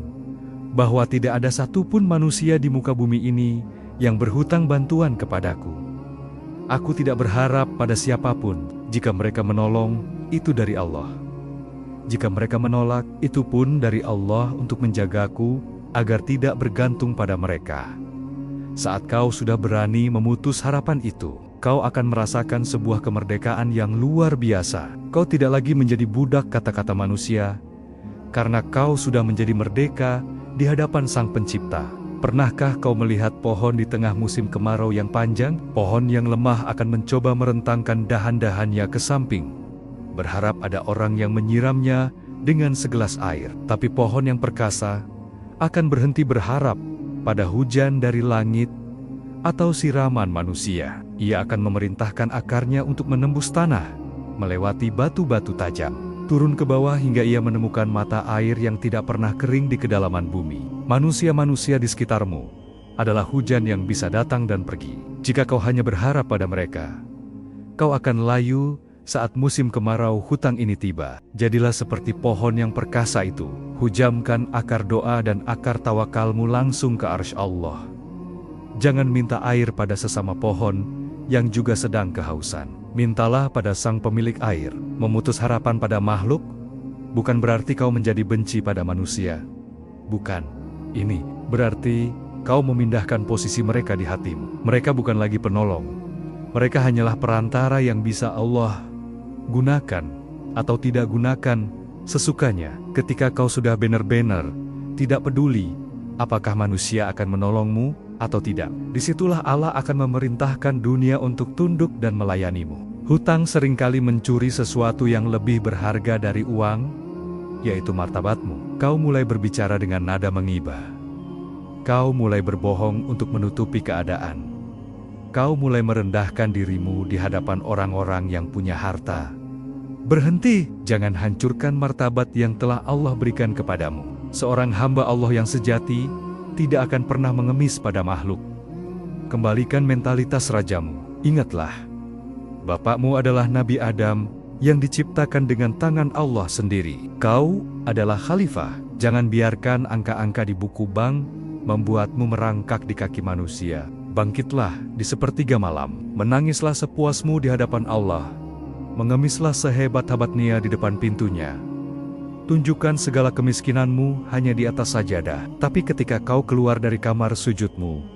bahwa tidak ada satupun manusia di muka bumi ini yang berhutang bantuan kepadaku. Aku tidak berharap pada siapapun. Jika mereka menolong, itu dari Allah. Jika mereka menolak, itu pun dari Allah untuk menjagaku agar tidak bergantung pada mereka. Saat kau sudah berani memutus harapan itu, kau akan merasakan sebuah kemerdekaan yang luar biasa. Kau tidak lagi menjadi budak kata-kata manusia, karena kau sudah menjadi merdeka di hadapan Sang Pencipta. Pernahkah kau melihat pohon di tengah musim kemarau yang panjang? Pohon yang lemah akan mencoba merentangkan dahan-dahannya ke samping, berharap ada orang yang menyiramnya dengan segelas air. Tapi pohon yang perkasa akan berhenti berharap pada hujan dari langit atau siraman manusia. Ia akan memerintahkan akarnya untuk menembus tanah, melewati batu-batu tajam, turun ke bawah hingga ia menemukan mata air yang tidak pernah kering di kedalaman bumi. Manusia-manusia di sekitarmu adalah hujan yang bisa datang dan pergi. Jika kau hanya berharap pada mereka, kau akan layu saat musim kemarau hutang ini tiba. Jadilah seperti pohon yang perkasa itu. Hujamkan akar doa dan akar tawakalmu langsung ke arsy Allah. Jangan minta air pada sesama pohon yang juga sedang kehausan. Mintalah pada Sang Pemilik air. Memutus harapan pada makhluk bukan berarti kau menjadi benci pada manusia. Bukan. Ini berarti kau memindahkan posisi mereka di hatimu. Mereka bukan lagi penolong. Mereka hanyalah perantara yang bisa Allah gunakan atau tidak gunakan sesukanya. Ketika kau sudah benar-benar tidak peduli apakah manusia akan menolongmu atau tidak, disitulah Allah akan memerintahkan dunia untuk tunduk dan melayanimu. Hutang seringkali mencuri sesuatu yang lebih berharga dari uang, yaitu martabatmu. Kau mulai berbicara dengan nada mengibah. Kau mulai berbohong untuk menutupi keadaan. Kau mulai merendahkan dirimu di hadapan orang-orang yang punya harta. Berhenti, jangan hancurkan martabat yang telah Allah berikan kepadamu. Seorang hamba Allah yang sejati tidak akan pernah mengemis pada makhluk. Kembalikan mentalitas rajamu. Ingatlah, bapakmu adalah Nabi Adam yang diciptakan dengan tangan Allah sendiri. Kau adalah khalifah. Jangan biarkan angka-angka di buku bank membuatmu merangkak di kaki manusia. Bangkitlah di sepertiga malam. Menangislah sepuasmu di hadapan Allah. Mengemislah sehebat-hebatnya di depan pintunya. Tunjukkan segala kemiskinanmu hanya di atas sajadah. Tapi ketika kau keluar dari kamar sujudmu,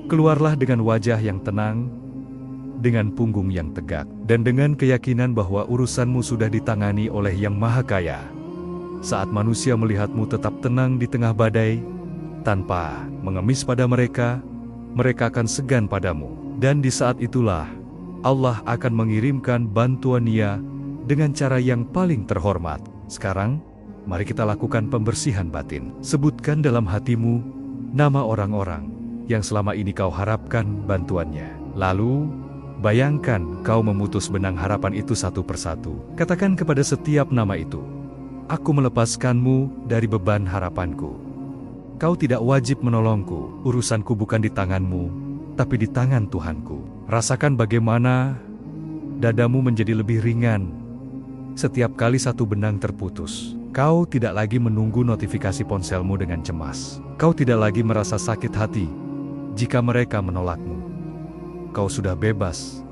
keluarlah dengan wajah yang tenang, dengan punggung yang tegak, dan dengan keyakinan bahwa urusanmu sudah ditangani oleh Yang Maha Kaya. Saat manusia melihatmu tetap tenang di tengah badai, tanpa mengemis pada mereka, mereka akan segan padamu. Dan di saat itulah, Allah akan mengirimkan bantuan-Nya dengan cara yang paling terhormat. Sekarang, mari kita lakukan pembersihan batin. Sebutkan dalam hatimu nama orang-orang yang selama ini kau harapkan bantuannya. Lalu, bayangkan kau memutus benang harapan itu satu persatu. Katakan kepada setiap nama itu, aku melepaskanmu dari beban harapanku. Kau tidak wajib menolongku, urusanku bukan di tanganmu, tapi di tangan Tuhanku. Rasakan bagaimana dadamu menjadi lebih ringan setiap kali satu benang terputus. Kau tidak lagi menunggu notifikasi ponselmu dengan cemas. Kau tidak lagi merasa sakit hati jika mereka menolakmu. Kau sudah bebas.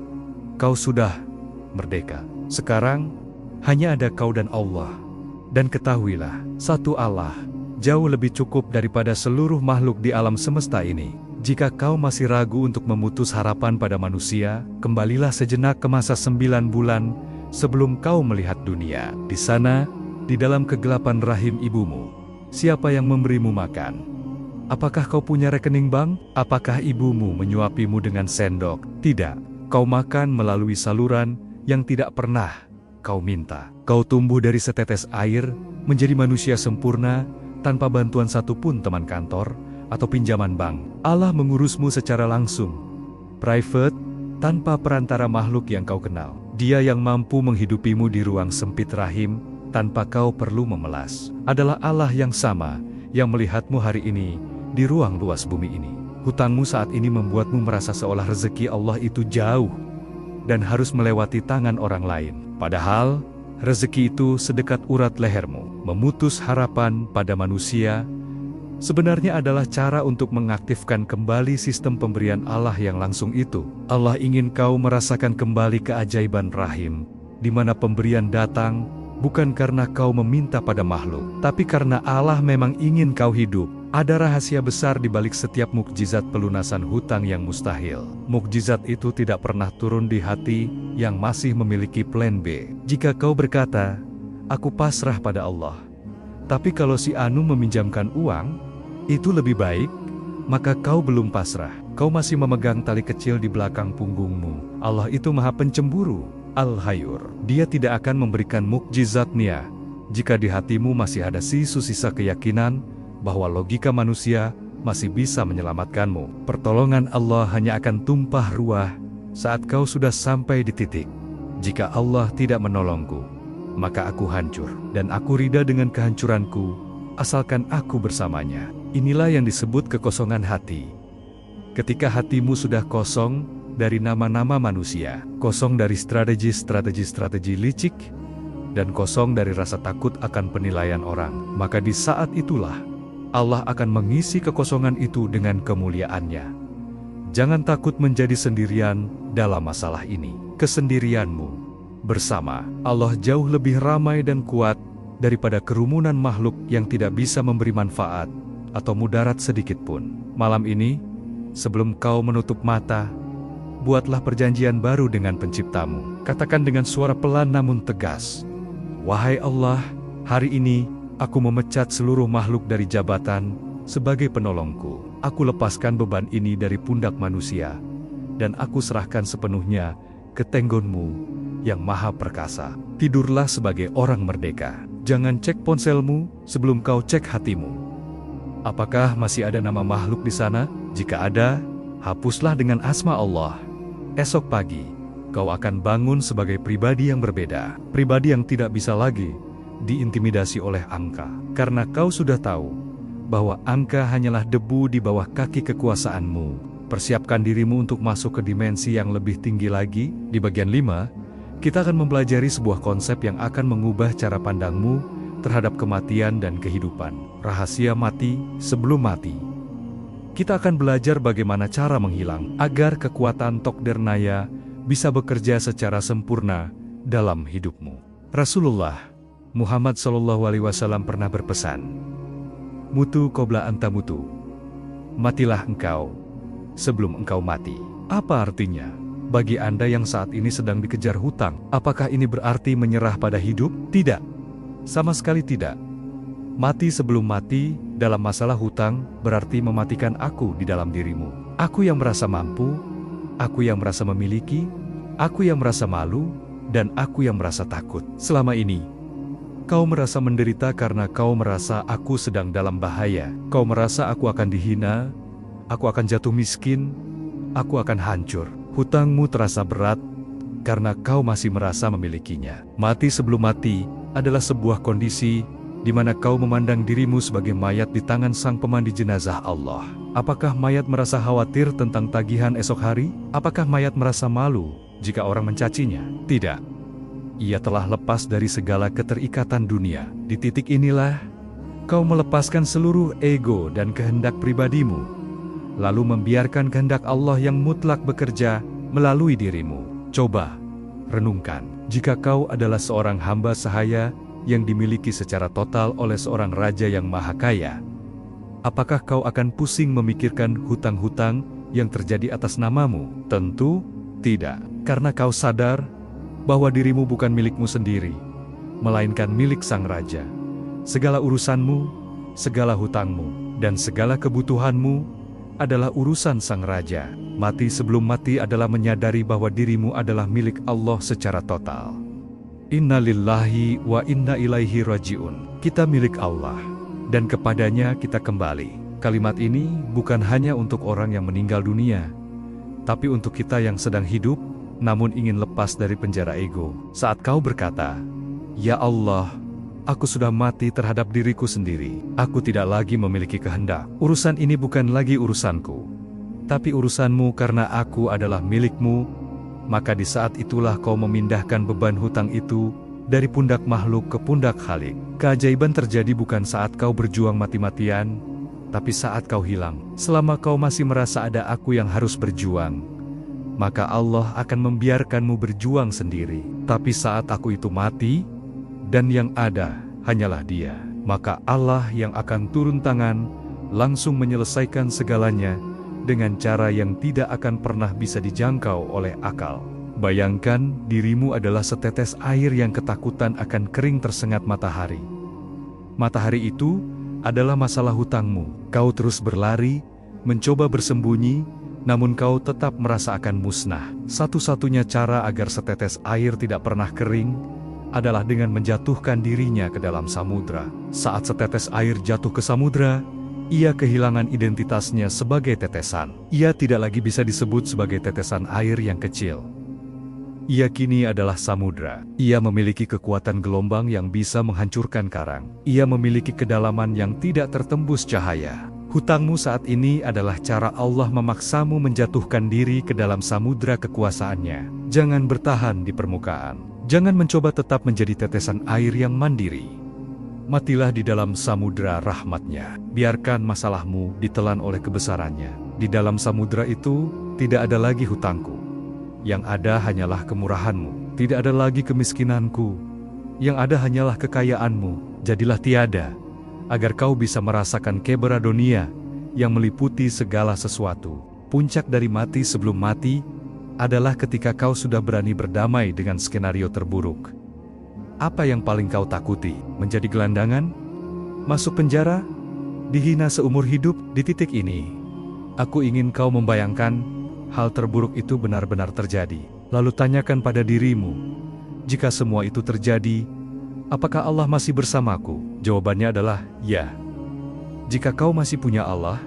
Kau sudah merdeka. Sekarang hanya ada kau dan Allah. Dan ketahuilah, satu Allah jauh lebih cukup daripada seluruh makhluk di alam semesta ini. Jika kau masih ragu untuk memutus harapan pada manusia, kembalilah sejenak ke masa 9 bulan sebelum kau melihat dunia. Di sana, di dalam kegelapan rahim ibumu, siapa yang memberimu makan? Apakah kau punya rekening bank? Apakah ibumu menyuapimu dengan sendok? Tidak, kau makan melalui saluran yang tidak pernah kau minta. Kau tumbuh dari setetes air menjadi manusia sempurna tanpa bantuan satupun teman kantor atau pinjaman bank. Allah mengurusmu secara langsung, private, tanpa perantara makhluk yang kau kenal. Dia yang mampu menghidupimu di ruang sempit rahim tanpa kau perlu memelas. Adalah Allah yang sama yang melihatmu hari ini di ruang luas bumi ini. Hutangmu saat ini membuatmu merasa seolah rezeki Allah itu jauh dan harus melewati tangan orang lain. Padahal, rezeki itu sedekat urat lehermu. Memutus harapan pada manusia sebenarnya adalah cara untuk mengaktifkan kembali sistem pemberian Allah yang langsung itu. Allah ingin kau merasakan kembali keajaiban rahim, di mana pemberian datang bukan karena kau meminta pada makhluk, tapi karena Allah memang ingin kau hidup. Ada rahasia besar di balik setiap mukjizat pelunasan hutang yang mustahil. Mukjizat itu tidak pernah turun di hati yang masih memiliki plan B. Jika kau berkata, aku pasrah pada Allah, tapi kalau si Anu meminjamkan uang, itu lebih baik, maka kau belum pasrah. Kau masih memegang tali kecil di belakang punggungmu. Allah itu Maha Pencemburu, Al-Hayyur. Dia tidak akan memberikan mukjizatnya jika di hatimu masih ada sisa keyakinan bahwa logika manusia masih bisa menyelamatkanmu. Pertolongan Allah hanya akan tumpah ruah saat kau sudah sampai di titik. Jika Allah tidak menolongku, maka aku hancur, dan aku rida dengan kehancuranku, asalkan aku bersamanya. Inilah yang disebut kekosongan hati. Ketika hatimu sudah kosong dari nama-nama manusia, kosong dari strategi licik, dan kosong dari rasa takut akan penilaian orang, maka di saat itulah Allah akan mengisi kekosongan itu dengan kemuliaannya. Jangan takut menjadi sendirian dalam masalah ini. Kesendirianmu bersama Allah jauh lebih ramai dan kuat daripada kerumunan makhluk yang tidak bisa memberi manfaat atau mudarat sedikit pun. Malam ini, sebelum kau menutup mata, buatlah perjanjian baru dengan penciptamu. Katakan dengan suara pelan namun tegas, wahai Allah, hari ini aku memecat seluruh makhluk dari jabatan sebagai penolongku. Aku lepaskan beban ini dari pundak manusia, dan aku serahkan sepenuhnya ke tenggonmu yang maha perkasa. Tidurlah sebagai orang merdeka. Jangan cek ponselmu sebelum kau cek hatimu. Apakah masih ada nama makhluk di sana? Jika ada, hapuslah dengan asma Allah. Esok pagi, kau akan bangun sebagai pribadi yang berbeda. Pribadi yang tidak bisa lagi diintimidasi oleh angka. Karena kau sudah tahu bahwa angka hanyalah debu di bawah kaki kekuasaanmu. Persiapkan dirimu untuk masuk ke dimensi yang lebih tinggi lagi. Di bagian 5, kita akan mempelajari sebuah konsep yang akan mengubah cara pandangmu terhadap kematian dan kehidupan. Rahasia mati sebelum mati. Kita akan belajar bagaimana cara menghilang agar kekuatan Tokdernaya bisa bekerja secara sempurna dalam hidupmu. Rasulullah Muhammad SAW pernah berpesan, mutu qobla anta mutu. Matilah engkau sebelum engkau mati. Apa artinya? Bagi Anda yang saat ini sedang dikejar hutang, apakah ini berarti menyerah pada hidup? Tidak. Sama sekali tidak. Mati sebelum mati dalam masalah hutang berarti mematikan aku di dalam dirimu. Aku yang merasa mampu, aku yang merasa memiliki, aku yang merasa malu, dan aku yang merasa takut. Selama ini, kau merasa menderita karena kau merasa aku sedang dalam bahaya. Kau merasa aku akan dihina, aku akan jatuh miskin, aku akan hancur. Hutangmu terasa berat karena kau masih merasa memilikinya. Mati sebelum mati adalah sebuah kondisi di mana kau memandang dirimu sebagai mayat di tangan sang pemandi jenazah Allah. Apakah mayat merasa khawatir tentang tagihan esok hari? Apakah mayat merasa malu jika orang mencacinya? Tidak. Ia telah lepas dari segala keterikatan dunia. Di titik inilah, kau melepaskan seluruh ego dan kehendak pribadimu, lalu membiarkan kehendak Allah yang mutlak bekerja melalui dirimu. Coba renungkan, jika kau adalah seorang hamba sahaya yang dimiliki secara total oleh seorang raja yang maha kaya, apakah kau akan pusing memikirkan hutang-hutang yang terjadi atas namamu? Tentu tidak, karena kau sadar bahwa dirimu bukan milikmu sendiri, melainkan milik sang raja. Segala urusanmu, segala hutangmu, dan segala kebutuhanmu adalah urusan sang raja. Mati sebelum mati adalah menyadari bahwa dirimu adalah milik Allah secara total. Inna lillahi wa inna ilaihi raji'un. Kita milik Allah, dan kepadanya kita kembali. Kalimat ini bukan hanya untuk orang yang meninggal dunia, tapi untuk kita yang sedang hidup, namun ingin lepas dari penjara ego. Saat kau berkata, "Ya Allah, aku sudah mati terhadap diriku sendiri. Aku tidak lagi memiliki kehendak. Urusan ini bukan lagi urusanku, tapi urusanmu karena aku adalah milikmu." Maka di saat itulah kau memindahkan beban hutang itu dari pundak makhluk ke pundak Khalik. Keajaiban terjadi bukan saat kau berjuang mati-matian, tapi saat kau hilang. Selama kau masih merasa ada aku yang harus berjuang, maka Allah akan membiarkanmu berjuang sendiri. Tapi saat aku itu mati, dan yang ada hanyalah Dia, maka Allah yang akan turun tangan, langsung menyelesaikan segalanya, dengan cara yang tidak akan pernah bisa dijangkau oleh akal. Bayangkan dirimu adalah setetes air yang ketakutan akan kering tersengat matahari. Matahari itu adalah masalah hutangmu. Kau terus berlari, mencoba bersembunyi, namun kau tetap merasa akan musnah. Satu-satunya cara agar setetes air tidak pernah kering adalah dengan menjatuhkan dirinya ke dalam samudra. Saat setetes air jatuh ke samudra, ia kehilangan identitasnya sebagai tetesan. Ia tidak lagi bisa disebut sebagai tetesan air yang kecil. Ia kini adalah samudra. Ia memiliki kekuatan gelombang yang bisa menghancurkan karang. Ia memiliki kedalaman yang tidak tertembus cahaya. Hutangmu saat ini adalah cara Allah memaksamu menjatuhkan diri ke dalam samudra kekuasaannya. Jangan bertahan di permukaan. Jangan mencoba tetap menjadi tetesan air yang mandiri. Matilah di dalam samudra rahmat-Nya. Biarkan masalahmu ditelan oleh kebesarannya. Di dalam samudra itu tidak ada lagi hutangku. Yang ada hanyalah kemurahanmu. Tidak ada lagi kemiskinanku. Yang ada hanyalah kekayaanmu. Jadilah tiada, agar kau bisa merasakan keberadonia yang meliputi segala sesuatu. Puncak dari mati sebelum mati adalah ketika kau sudah berani berdamai dengan skenario terburuk. Apa yang paling kau takuti? Menjadi gelandangan? Masuk penjara? Dihina seumur hidup? Di titik ini, aku ingin kau membayangkan hal terburuk itu benar-benar terjadi. Lalu tanyakan pada dirimu, jika semua itu terjadi, apakah Allah masih bersamaku? Jawabannya adalah ya. Jika kau masih punya Allah,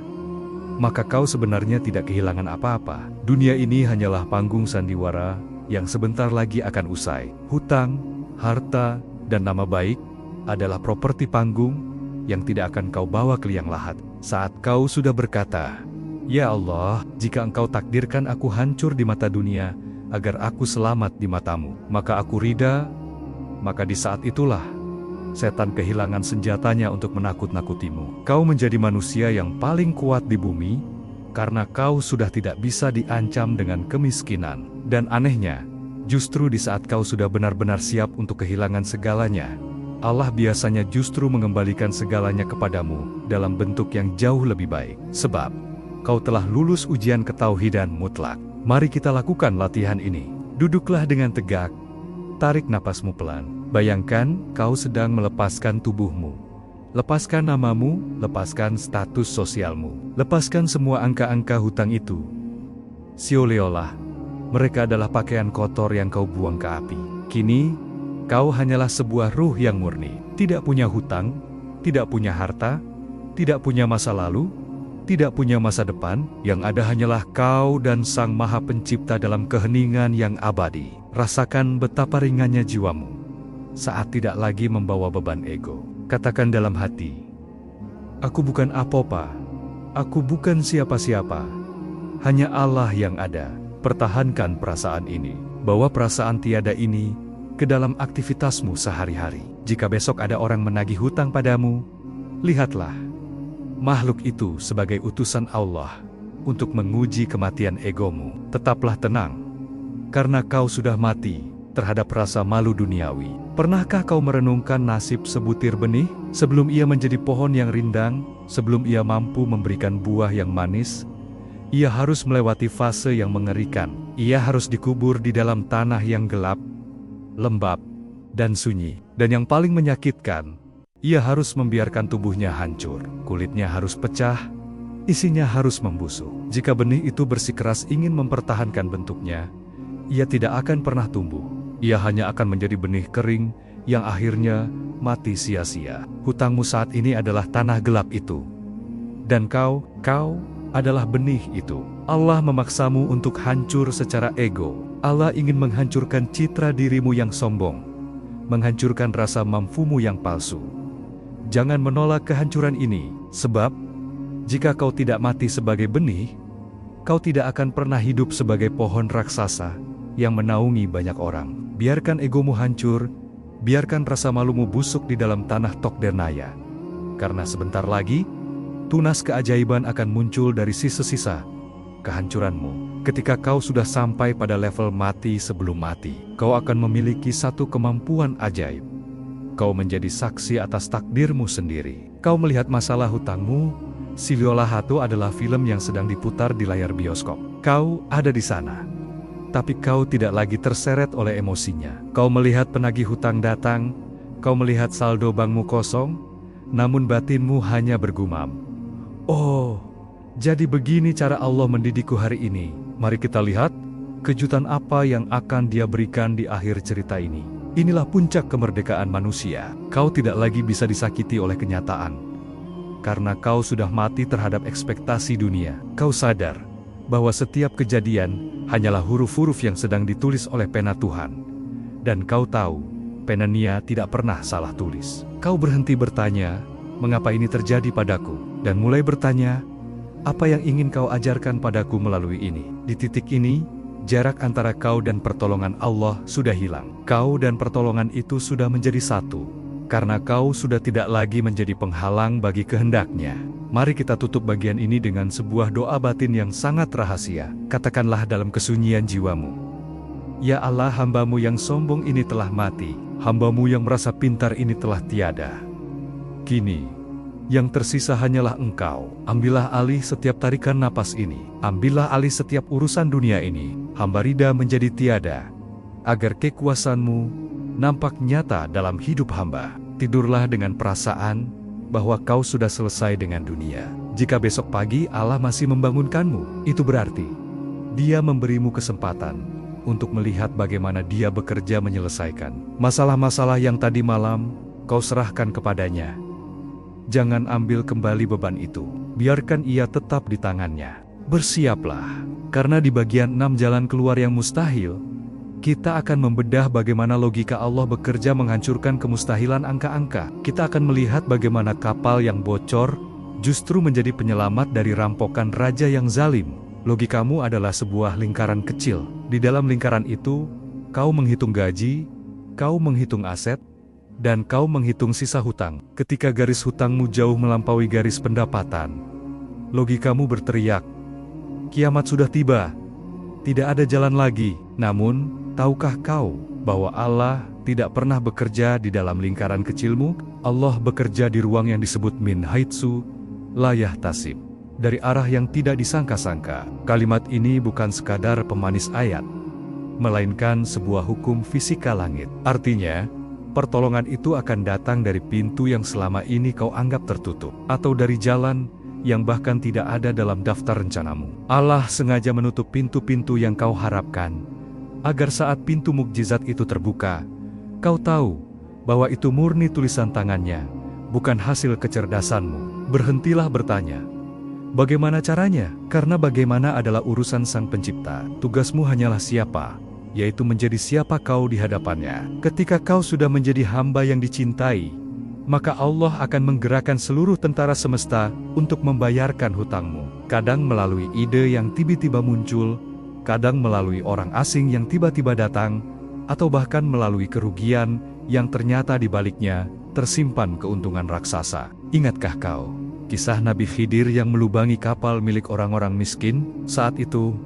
maka kau sebenarnya tidak kehilangan apa-apa. Dunia ini hanyalah panggung sandiwara yang sebentar lagi akan usai. Hutang, harta, dan nama baik adalah properti panggung yang tidak akan kau bawa ke liang lahat. Saat kau sudah berkata, "Ya Allah, jika Engkau takdirkan aku hancur di mata dunia, agar aku selamat di matamu, maka aku ridha," maka di saat itulah setan kehilangan senjatanya untuk menakut-nakutimu. Kau menjadi manusia yang paling kuat di bumi, karena kau sudah tidak bisa diancam dengan kemiskinan. Dan anehnya, justru di saat kau sudah benar-benar siap untuk kehilangan segalanya, Allah biasanya justru mengembalikan segalanya kepadamu dalam bentuk yang jauh lebih baik. Sebab kau telah lulus ujian ketauhidan mutlak. Mari kita lakukan latihan ini. Duduklah dengan tegak, tarik napasmu pelan. Bayangkan kau sedang melepaskan tubuhmu. Lepaskan namamu, lepaskan status sosialmu. Lepaskan semua angka-angka hutang itu. Sioleolah. Mereka adalah pakaian kotor yang kau buang ke api. Kini, kau hanyalah sebuah ruh yang murni. Tidak punya hutang, tidak punya harta, tidak punya masa lalu, tidak punya masa depan. Yang ada hanyalah kau dan Sang Maha Pencipta dalam keheningan yang abadi. Rasakan betapa ringannya jiwamu. saat tidak lagi membawa beban ego. Katakan dalam hati, aku bukan apa-apa, aku bukan siapa-siapa, hanya Allah yang ada. Pertahankan perasaan ini, bawa perasaan tiada ini ke dalam aktivitasmu sehari-hari. Jika besok ada orang menagih hutang padamu, lihatlah makhluk itu sebagai utusan Allah untuk menguji kematian egomu. Tetaplah tenang, karena kau sudah mati terhadap rasa malu duniawi. Pernahkah kau merenungkan nasib sebutir benih? Sebelum ia menjadi pohon yang rindang, sebelum ia mampu memberikan buah yang manis, ia harus melewati fase yang mengerikan. Ia harus dikubur di dalam tanah yang gelap, lembab, dan sunyi. Dan yang paling menyakitkan, ia harus membiarkan tubuhnya hancur. Kulitnya harus pecah, isinya harus membusuk. Jika benih itu bersikeras ingin mempertahankan bentuknya, ia tidak akan pernah tumbuh. Ia hanya akan menjadi benih kering yang akhirnya mati sia-sia. Hutangmu saat ini adalah tanah gelap itu. Dan kau adalah benih itu. Allah memaksamu untuk hancur secara ego. Allah ingin menghancurkan citra dirimu yang sombong, menghancurkan rasa mampumu yang palsu. Jangan menolak kehancuran ini, sebab jika kau tidak mati sebagai benih, kau tidak akan pernah hidup sebagai pohon raksasa yang menaungi banyak orang. Biarkan egomu hancur, biarkan rasa malumu busuk di dalam tanah Tokdernaya. Karena sebentar lagi, tunas keajaiban akan muncul dari sisa-sisa kehancuranmu. Ketika kau sudah sampai pada level mati sebelum mati, kau akan memiliki satu kemampuan ajaib. Kau menjadi saksi atas takdirmu sendiri. Kau melihat masalah hutangmu. Siliola Hatu adalah film yang sedang diputar di layar bioskop. Kau ada di sana, tapi kau tidak lagi terseret oleh emosinya. Kau melihat penagih hutang datang, kau melihat saldo bankmu kosong, namun batinmu hanya bergumam, "Oh, jadi begini cara Allah mendidikku hari ini." Mari kita lihat kejutan apa yang akan Dia berikan di akhir cerita ini. Inilah puncak kemerdekaan manusia. Kau tidak lagi bisa disakiti oleh kenyataan, karena kau sudah mati terhadap ekspektasi dunia. Kau sadar bahwa setiap kejadian hanyalah huruf-huruf yang sedang ditulis oleh pena Tuhan. Dan kau tahu, pena Nia tidak pernah salah tulis. Kau berhenti bertanya, mengapa ini terjadi padaku? Dan mulai bertanya, apa yang ingin kau ajarkan padaku melalui ini? Di titik ini, jarak antara kau dan pertolongan Allah sudah hilang. Kau dan pertolongan itu sudah menjadi satu, karena kau sudah tidak lagi menjadi penghalang bagi kehendak-Nya. Mari kita tutup bagian ini dengan sebuah doa batin yang sangat rahasia. Katakanlah dalam kesunyian jiwamu, "Ya Allah, hamba-Mu yang sombong ini telah mati. Hamba-Mu yang merasa pintar ini telah tiada. Kini, yang tersisa hanyalah Engkau. Ambillah alih setiap tarikan napas ini. Ambillah alih setiap urusan dunia ini. Hamba rida menjadi tiada, agar kekuasaan-Mu nampak nyata dalam hidup hamba." Tidurlah dengan perasaan bahwa kau sudah selesai dengan dunia. Jika besok pagi Allah masih membangunkanmu, itu berarti Dia memberimu kesempatan untuk melihat bagaimana Dia bekerja menyelesaikan masalah-masalah yang tadi malam kau serahkan kepadanya. Jangan ambil kembali beban itu, biarkan ia tetap di tangannya. Bersiaplah, karena di bagian 6 jalan keluar yang mustahil, kita akan membedah bagaimana logika Allah bekerja menghancurkan kemustahilan angka-angka. Kita akan melihat bagaimana kapal yang bocor justru menjadi penyelamat dari rampokan raja yang zalim. Logikamu adalah sebuah lingkaran kecil. Di dalam lingkaran itu, kau menghitung gaji, kau menghitung aset, dan kau menghitung sisa hutang. Ketika garis hutangmu jauh melampaui garis pendapatan, logikamu berteriak, "Kiamat sudah tiba, tidak ada jalan lagi." Namun, tahukah kau bahwa Allah tidak pernah bekerja di dalam lingkaran kecilmu? Allah bekerja di ruang yang disebut min haitsu la yahtasib, dari arah yang tidak disangka-sangka. Kalimat ini bukan sekadar pemanis ayat, melainkan sebuah hukum fisika langit. Artinya, pertolongan itu akan datang dari pintu yang selama ini kau anggap tertutup, atau dari jalan yang bahkan tidak ada dalam daftar rencanamu. Allah sengaja menutup pintu-pintu yang kau harapkan, agar saat pintu mukjizat itu terbuka, kau tahu bahwa itu murni tulisan tangannya, bukan hasil kecerdasanmu. Berhentilah bertanya, bagaimana caranya? Karena bagaimana adalah urusan Sang Pencipta. Tugasmu hanyalah siapa yaitu menjadi siapa kau di hadapannya. Ketika kau sudah menjadi hamba yang dicintai, maka Allah akan menggerakkan seluruh tentara semesta untuk membayarkan hutangmu. Kadang melalui ide yang tiba-tiba muncul, kadang melalui orang asing yang tiba-tiba datang, atau bahkan melalui kerugian yang ternyata di baliknya tersimpan keuntungan raksasa. Ingatkah kau kisah Nabi Khidir yang melubangi kapal milik orang-orang miskin? Saat itu,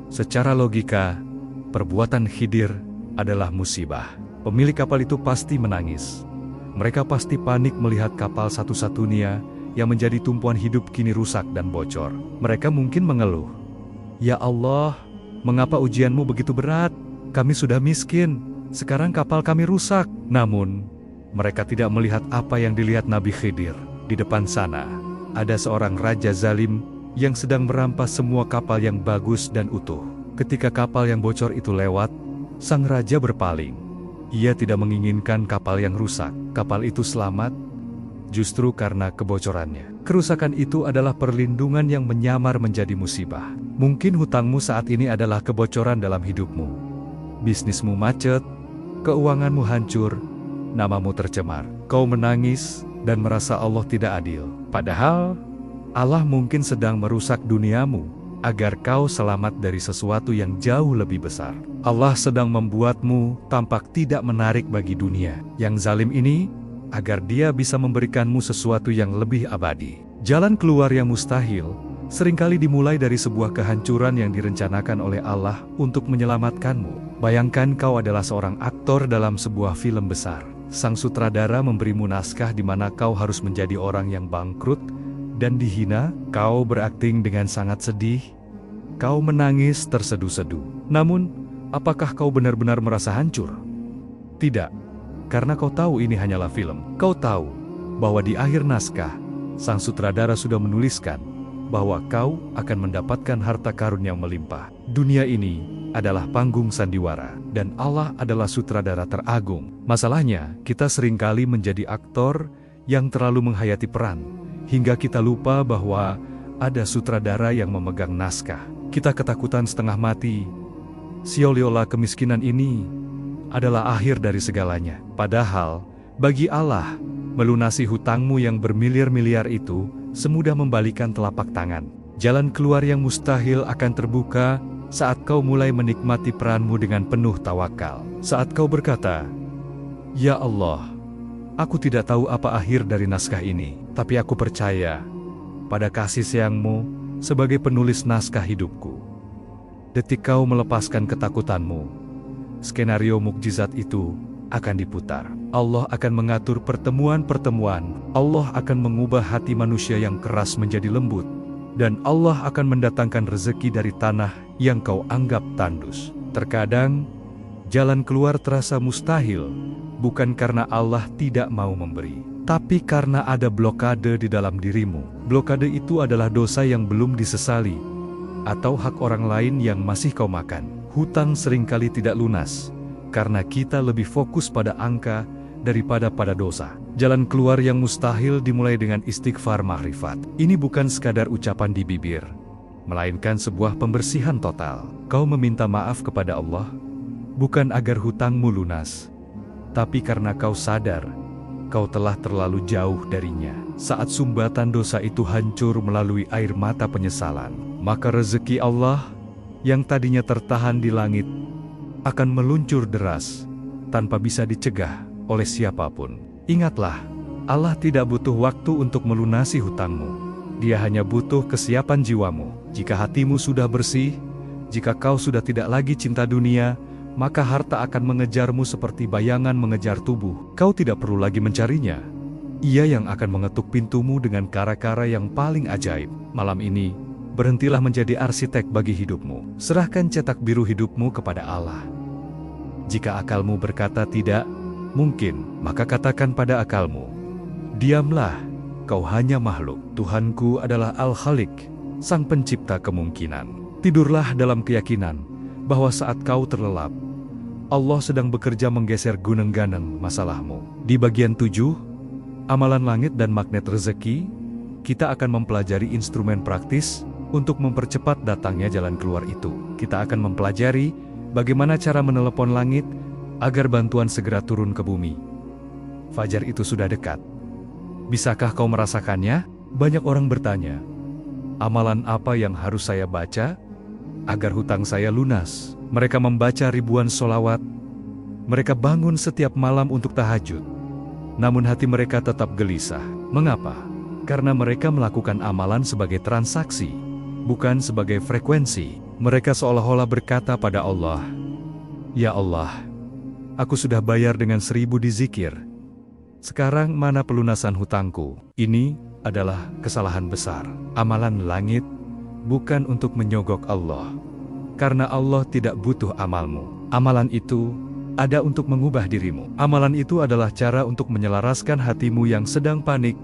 secara logika, perbuatan Khidir adalah musibah. Pemilik kapal itu pasti menangis. Mereka pasti panik melihat kapal satu-satunya yang menjadi tumpuan hidup kini rusak dan bocor. Mereka mungkin mengeluh, "Ya Allah, mengapa ujianmu begitu berat? Kami sudah miskin, sekarang kapal kami rusak." Namun, mereka tidak melihat apa yang dilihat Nabi Khidir. Di depan sana, ada seorang raja zalim yang sedang merampas semua kapal yang bagus dan utuh. Ketika kapal yang bocor itu lewat, sang raja berpaling. Ia tidak menginginkan kapal yang rusak. Kapal itu selamat justru karena kebocorannya. Kerusakan itu adalah perlindungan yang menyamar menjadi musibah. Mungkin hutangmu saat ini adalah kebocoran dalam hidupmu. Bisnismu macet, keuanganmu hancur, namamu tercemar. Kau menangis dan merasa Allah tidak adil. Padahal, Allah mungkin sedang merusak duniamu agar kau selamat dari sesuatu yang jauh lebih besar. Allah sedang membuatmu tampak tidak menarik bagi dunia yang zalim ini, agar dia bisa memberikanmu sesuatu yang lebih abadi. Jalan keluar yang mustahil seringkali dimulai dari sebuah kehancuran yang direncanakan oleh Allah untuk menyelamatkanmu. Bayangkan kau adalah seorang aktor dalam sebuah film besar. Sang sutradara memberimu naskah di mana kau harus menjadi orang yang bangkrut dan dihina. Kau berakting dengan sangat sedih. Kau menangis terseduh-seduh. Namun, apakah kau benar-benar merasa hancur? Tidak, karena kau tahu ini hanyalah film. Kau tahu bahwa di akhir naskah, sang sutradara sudah menuliskan bahwa kau akan mendapatkan harta karun yang melimpah. Dunia ini adalah panggung sandiwara, dan Allah adalah sutradara teragung. Masalahnya, kita seringkali menjadi aktor yang terlalu menghayati peran, hingga kita lupa bahwa ada sutradara yang memegang naskah. Kita ketakutan setengah mati, seolah-olah kemiskinan ini adalah akhir dari segalanya. Padahal, bagi Allah, melunasi hutangmu yang bermiliar-miliar itu semudah membalikan telapak tangan. Jalan keluar yang mustahil akan terbuka saat kau mulai menikmati peranmu dengan penuh tawakal. Saat kau berkata, "Ya Allah, aku tidak tahu apa akhir dari naskah ini, tapi aku percaya pada kasih sayang-Mu sebagai penulis naskah hidupku." Detik kau melepaskan ketakutanmu, skenario mukjizat itu akan diputar. Allah akan mengatur pertemuan-pertemuan. Allah akan mengubah hati manusia yang keras menjadi lembut. Dan Allah akan mendatangkan rezeki dari tanah yang kau anggap tandus. Terkadang, jalan keluar terasa mustahil, bukan karena Allah tidak mau memberi, tapi karena ada blokade di dalam dirimu. Blokade itu adalah dosa yang belum disesali, atau hak orang lain yang masih kau makan. Hutang seringkali tidak lunas, karena kita lebih fokus pada angka daripada pada dosa. Jalan keluar yang mustahil dimulai dengan istighfar makrifat. Ini bukan sekadar ucapan di bibir, melainkan sebuah pembersihan total. Kau meminta maaf kepada Allah, bukan agar hutangmu lunas, tapi karena kau sadar, kau telah terlalu jauh darinya. Saat sumbatan dosa itu hancur melalui air mata penyesalan, maka rezeki Allah, yang tadinya tertahan di langit, akan meluncur deras, tanpa bisa dicegah oleh siapapun. Ingatlah, Allah tidak butuh waktu untuk melunasi hutangmu. Dia hanya butuh kesiapan jiwamu. Jika hatimu sudah bersih, jika kau sudah tidak lagi cinta dunia, maka harta akan mengejarmu seperti bayangan mengejar tubuh. Kau tidak perlu lagi mencarinya. Ia yang akan mengetuk pintumu dengan cara-cara yang paling ajaib. Malam ini, berhentilah menjadi arsitek bagi hidupmu. Serahkan cetak biru hidupmu kepada Allah. Jika akalmu berkata tidak mungkin, maka katakan pada akalmu, diamlah, kau hanya makhluk. Tuhanku adalah Al-Khaliq, Sang Pencipta kemungkinan. Tidurlah dalam keyakinan bahwa saat kau terlelap, Allah sedang bekerja menggeser gunung-ganeng masalahmu. Di bagian 7, Amalan Langit dan Magnet Rezeki, kita akan mempelajari instrumen praktis untuk mempercepat datangnya jalan keluar itu. Kita akan mempelajari Bagaimana cara menelepon langit agar bantuan segera turun ke bumi? Fajar itu sudah dekat. Bisakah kau merasakannya? Banyak orang bertanya, amalan apa yang harus saya baca agar hutang saya lunas? Mereka membaca ribuan sholawat. Mereka bangun setiap malam untuk tahajud. Namun hati mereka tetap gelisah. Mengapa? Karena mereka melakukan amalan sebagai transaksi, bukan sebagai frekuensi. Mereka seolah-olah berkata pada Allah, "Ya Allah, aku sudah bayar dengan 1000 di zikir. Sekarang mana pelunasan hutangku?" Ini adalah kesalahan besar. Amalan langit bukan untuk menyogok Allah, karena Allah tidak butuh amalmu. Amalan itu ada untuk mengubah dirimu. Amalan itu adalah cara untuk menyelaraskan hatimu yang sedang panik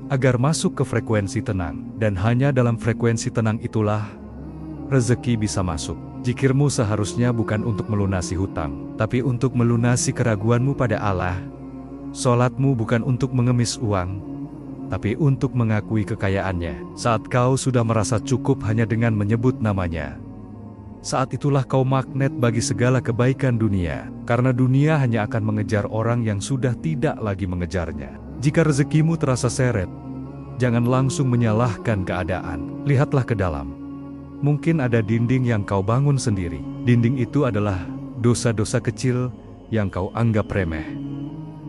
agar masuk ke frekuensi tenang. Dan hanya dalam frekuensi tenang itulah rezeki bisa masuk. Zikirmu seharusnya bukan untuk melunasi hutang, tapi untuk melunasi keraguanmu pada Allah. Sholatmu bukan untuk mengemis uang, tapi untuk mengakui kekayaannya. Saat kau sudah merasa cukup hanya dengan menyebut namanya, saat itulah kau magnet bagi segala kebaikan dunia, karena dunia hanya akan mengejar orang yang sudah tidak lagi mengejarnya. Jika rezekimu terasa seret, jangan langsung menyalahkan keadaan. Lihatlah ke dalam. Mungkin ada dinding yang kau bangun sendiri. Dinding itu adalah dosa-dosa kecil yang kau anggap remeh,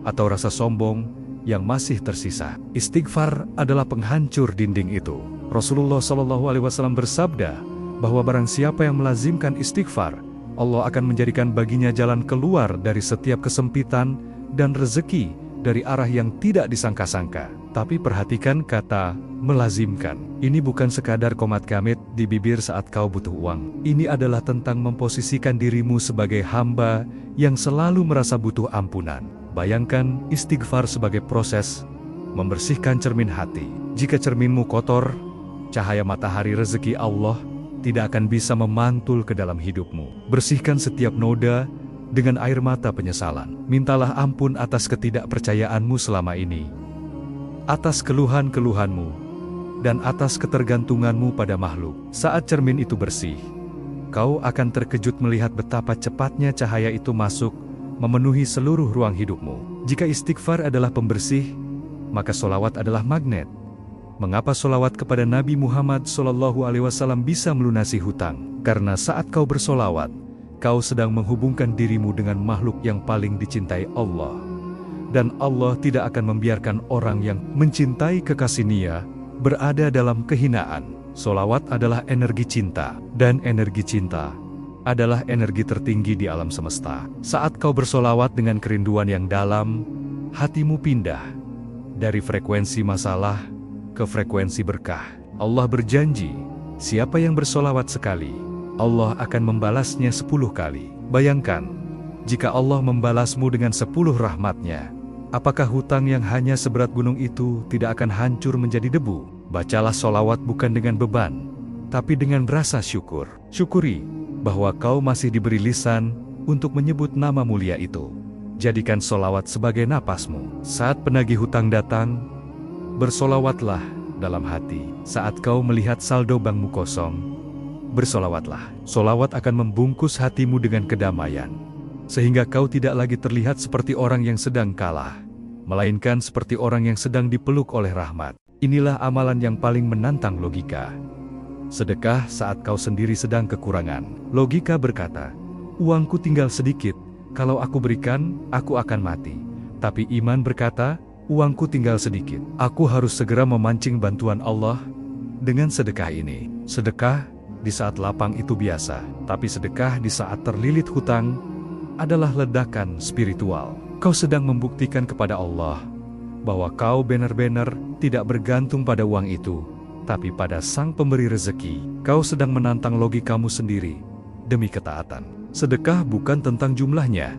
atau rasa sombong yang masih tersisa. Istighfar adalah penghancur dinding itu. Rasulullah SAW bersabda bahwa barang siapa yang melazimkan istighfar, Allah akan menjadikan baginya jalan keluar dari setiap kesempitan dan rezeki dari arah yang tidak disangka-sangka. Tapi perhatikan kata melazimkan. Ini bukan sekadar komat kamit di bibir saat kau butuh uang. Ini adalah tentang memposisikan dirimu sebagai hamba yang selalu merasa butuh ampunan. Bayangkan istighfar sebagai proses membersihkan cermin hati. Jika cerminmu kotor, cahaya matahari rezeki Allah tidak akan bisa memantul ke dalam hidupmu. Bersihkan setiap noda dengan air mata penyesalan. Mintalah ampun atas ketidakpercayaanmu selama ini, atas keluhan-keluhanmu, dan atas ketergantunganmu pada makhluk. Saat cermin itu bersih, kau akan terkejut melihat betapa cepatnya cahaya itu masuk, memenuhi seluruh ruang hidupmu. Jika istighfar adalah pembersih, maka solawat adalah magnet. Mengapa solawat kepada Nabi Muhammad SAW bisa melunasi hutang? Karena saat kau bersolawat, kau sedang menghubungkan dirimu dengan makhluk yang paling dicintai Allah. Dan Allah tidak akan membiarkan orang yang mencintai kekasihnya berada dalam kehinaan. Solawat adalah energi cinta, dan energi cinta adalah energi tertinggi di alam semesta. Saat kau bersolawat dengan kerinduan yang dalam, hatimu pindah dari frekuensi masalah ke frekuensi berkah. Allah berjanji, siapa yang bersolawat sekali, Allah akan membalasnya 10 kali. Bayangkan, jika Allah membalasmu dengan 10 rahmatnya, apakah hutang yang hanya seberat gunung itu tidak akan hancur menjadi debu? Bacalah solawat bukan dengan beban, tapi dengan rasa syukur. Syukuri bahwa kau masih diberi lisan untuk menyebut nama mulia itu. Jadikan solawat sebagai napasmu. Saat penagih hutang datang, bersolawatlah dalam hati. Saat kau melihat saldo bankmu kosong, bersolawatlah. Solawat akan membungkus hatimu dengan kedamaian, sehingga kau tidak lagi terlihat seperti orang yang sedang kalah, melainkan seperti orang yang sedang dipeluk oleh rahmat. Inilah amalan yang paling menantang logika. Sedekah saat kau sendiri sedang kekurangan. Logika berkata, uangku tinggal sedikit, kalau aku berikan, aku akan mati. Tapi iman berkata, uangku tinggal sedikit, aku harus segera memancing bantuan Allah dengan sedekah ini. Sedekah di saat lapang itu biasa, tapi sedekah di saat terlilit hutang adalah ledakan spiritual. Kau sedang membuktikan kepada Allah bahwa kau benar-benar tidak bergantung pada uang itu, tapi pada Sang Pemberi rezeki. Kau sedang menantang logikamu sendiri demi ketaatan. Sedekah bukan tentang jumlahnya,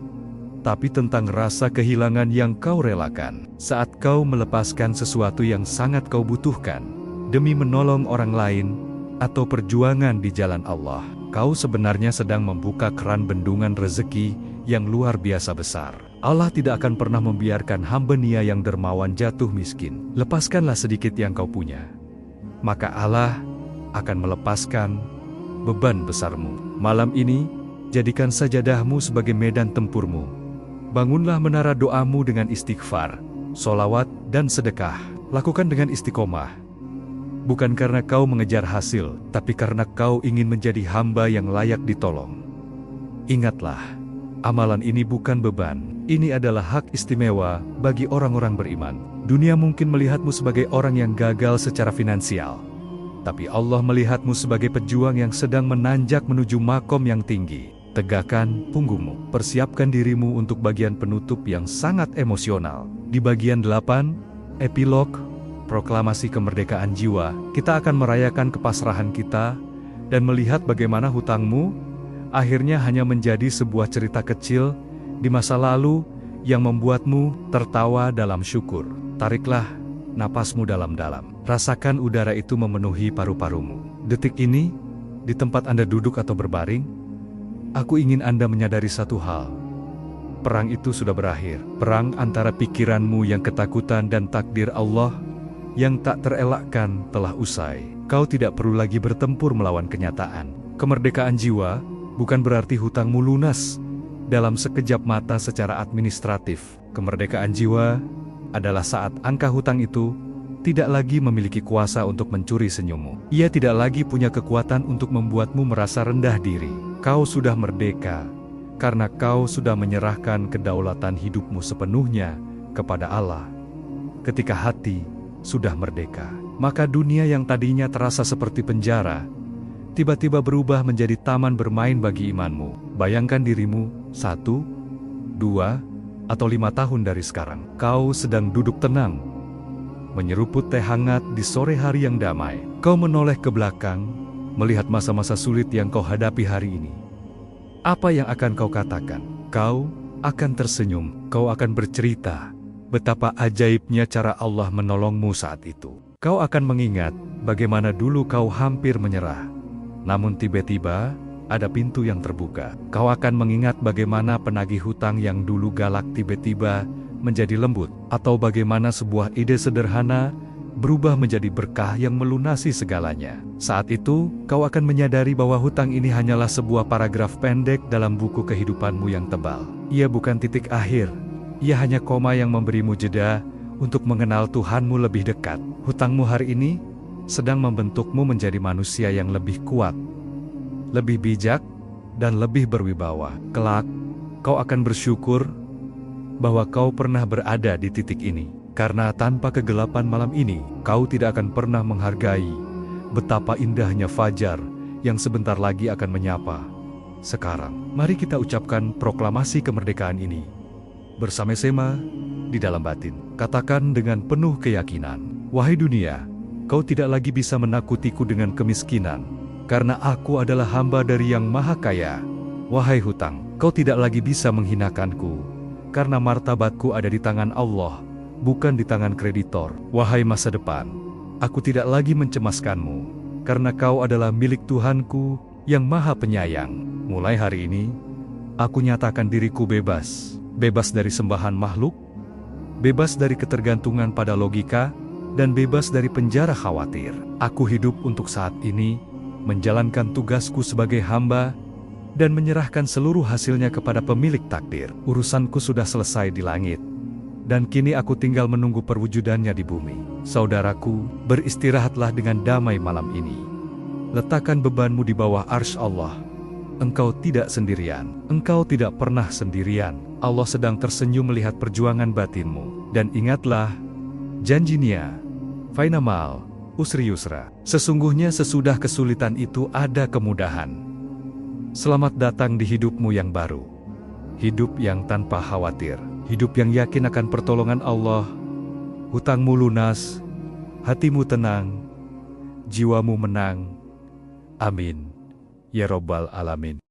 tapi tentang rasa kehilangan yang kau relakan. Saat kau melepaskan sesuatu yang sangat kau butuhkan demi menolong orang lain atau perjuangan di jalan Allah, kau sebenarnya sedang membuka keran bendungan rezeki yang luar biasa besar. Allah tidak akan pernah membiarkan hamba-Nya yang dermawan jatuh miskin. Lepaskanlah sedikit yang kau punya, maka Allah akan melepaskan beban besarmu. Malam ini, Jadikan sajadahmu sebagai medan tempurmu. Bangunlah menara doamu dengan istighfar, sholawat, dan sedekah. Lakukan dengan istiqomah. Bukan karena kau mengejar hasil, tapi karena kau ingin menjadi hamba yang layak ditolong. Ingatlah, amalan ini bukan beban. Ini adalah hak istimewa bagi orang-orang beriman. Dunia mungkin melihatmu sebagai orang yang gagal secara finansial, tapi Allah melihatmu sebagai pejuang yang sedang menanjak menuju makom yang tinggi. Tegakkan punggungmu, persiapkan dirimu untuk bagian penutup yang sangat emosional. Di bagian 8, epilog, proklamasi kemerdekaan jiwa, kita akan merayakan kepasrahan kita dan melihat bagaimana hutangmu akhirnya hanya menjadi sebuah cerita kecil di masa lalu yang membuatmu tertawa dalam syukur. Tariklah napasmu dalam-dalam. Rasakan udara itu memenuhi paru-parumu. Detik ini, di tempat Anda duduk atau berbaring, aku ingin Anda menyadari satu hal. Perang itu sudah berakhir. Perang antara pikiranmu yang ketakutan dan takdir Allah yang tak terelakkan telah usai. Kau tidak perlu lagi bertempur melawan kenyataan. Kemerdekaan jiwa bukan berarti hutangmu lunas dalam sekejap mata secara administratif. Kemerdekaan jiwa adalah saat angka hutang itu tidak lagi memiliki kuasa untuk mencuri senyummu. Ia tidak lagi punya kekuatan untuk membuatmu merasa rendah diri. Kau sudah merdeka, karena kau sudah menyerahkan kedaulatan hidupmu sepenuhnya kepada Allah. Ketika hati sudah merdeka, maka dunia yang tadinya terasa seperti penjara, tiba-tiba berubah menjadi taman bermain bagi imanmu. Bayangkan dirimu 1, 2, atau 5 tahun dari sekarang. Kau sedang duduk tenang, menyeruput teh hangat di sore hari yang damai. Kau menoleh ke belakang, melihat masa-masa sulit yang kau hadapi hari ini. Apa yang akan kau katakan? Kau akan tersenyum, kau akan bercerita betapa ajaibnya cara Allah menolongmu saat itu. Kau akan mengingat bagaimana dulu kau hampir menyerah, namun tiba-tiba ada pintu yang terbuka. Kau akan mengingat bagaimana penagih hutang yang dulu galak tiba-tiba menjadi lembut, atau bagaimana sebuah ide sederhana berubah menjadi berkah yang melunasi segalanya. Saat itu, kau akan menyadari bahwa hutang ini hanyalah sebuah paragraf pendek dalam buku kehidupanmu yang tebal. Ia bukan titik akhir, ia hanya koma yang memberimu jeda untuk mengenal Tuhanmu lebih dekat. Hutangmu hari ini sedang membentukmu menjadi manusia yang lebih kuat, lebih bijak, dan lebih berwibawa. Kelak, kau akan bersyukur bahwa kau pernah berada di titik ini. Karena tanpa kegelapan malam ini, kau tidak akan pernah menghargai betapa indahnya fajar yang sebentar lagi akan menyapa. Sekarang, mari kita ucapkan proklamasi kemerdekaan ini bersama-sama di dalam batin. Katakan dengan penuh keyakinan, wahai dunia, kau tidak lagi bisa menakutiku dengan kemiskinan, karena aku adalah hamba dari Yang Maha Kaya. Wahai hutang, kau tidak lagi bisa menghinakanku, karena martabatku ada di tangan Allah, bukan di tangan kreditor. Wahai masa depan, aku tidak lagi mencemaskanmu, karena kau adalah milik Tuhanku yang Maha Penyayang. Mulai hari ini, aku nyatakan diriku bebas. Bebas dari sembahan makhluk, bebas dari ketergantungan pada logika, dan bebas dari penjara khawatir. Aku hidup untuk saat ini, menjalankan tugasku sebagai hamba, dan menyerahkan seluruh hasilnya kepada pemilik takdir. Urusanku sudah selesai di langit, dan kini aku tinggal menunggu perwujudannya di bumi. Saudaraku, beristirahatlah dengan damai malam ini. Letakkan bebanmu di bawah arsy Allah. Engkau tidak sendirian. Engkau tidak pernah sendirian. Allah sedang tersenyum melihat perjuangan batinmu. Dan ingatlah, janjinya, fainamal usri yusra. Sesungguhnya sesudah kesulitan itu ada kemudahan. Selamat datang di hidupmu yang baru. Hidup yang tanpa khawatir. Hidup yang yakin akan pertolongan Allah. Hutangmu lunas, hatimu tenang, jiwamu menang. Amin. Ya Rabbal Alamin.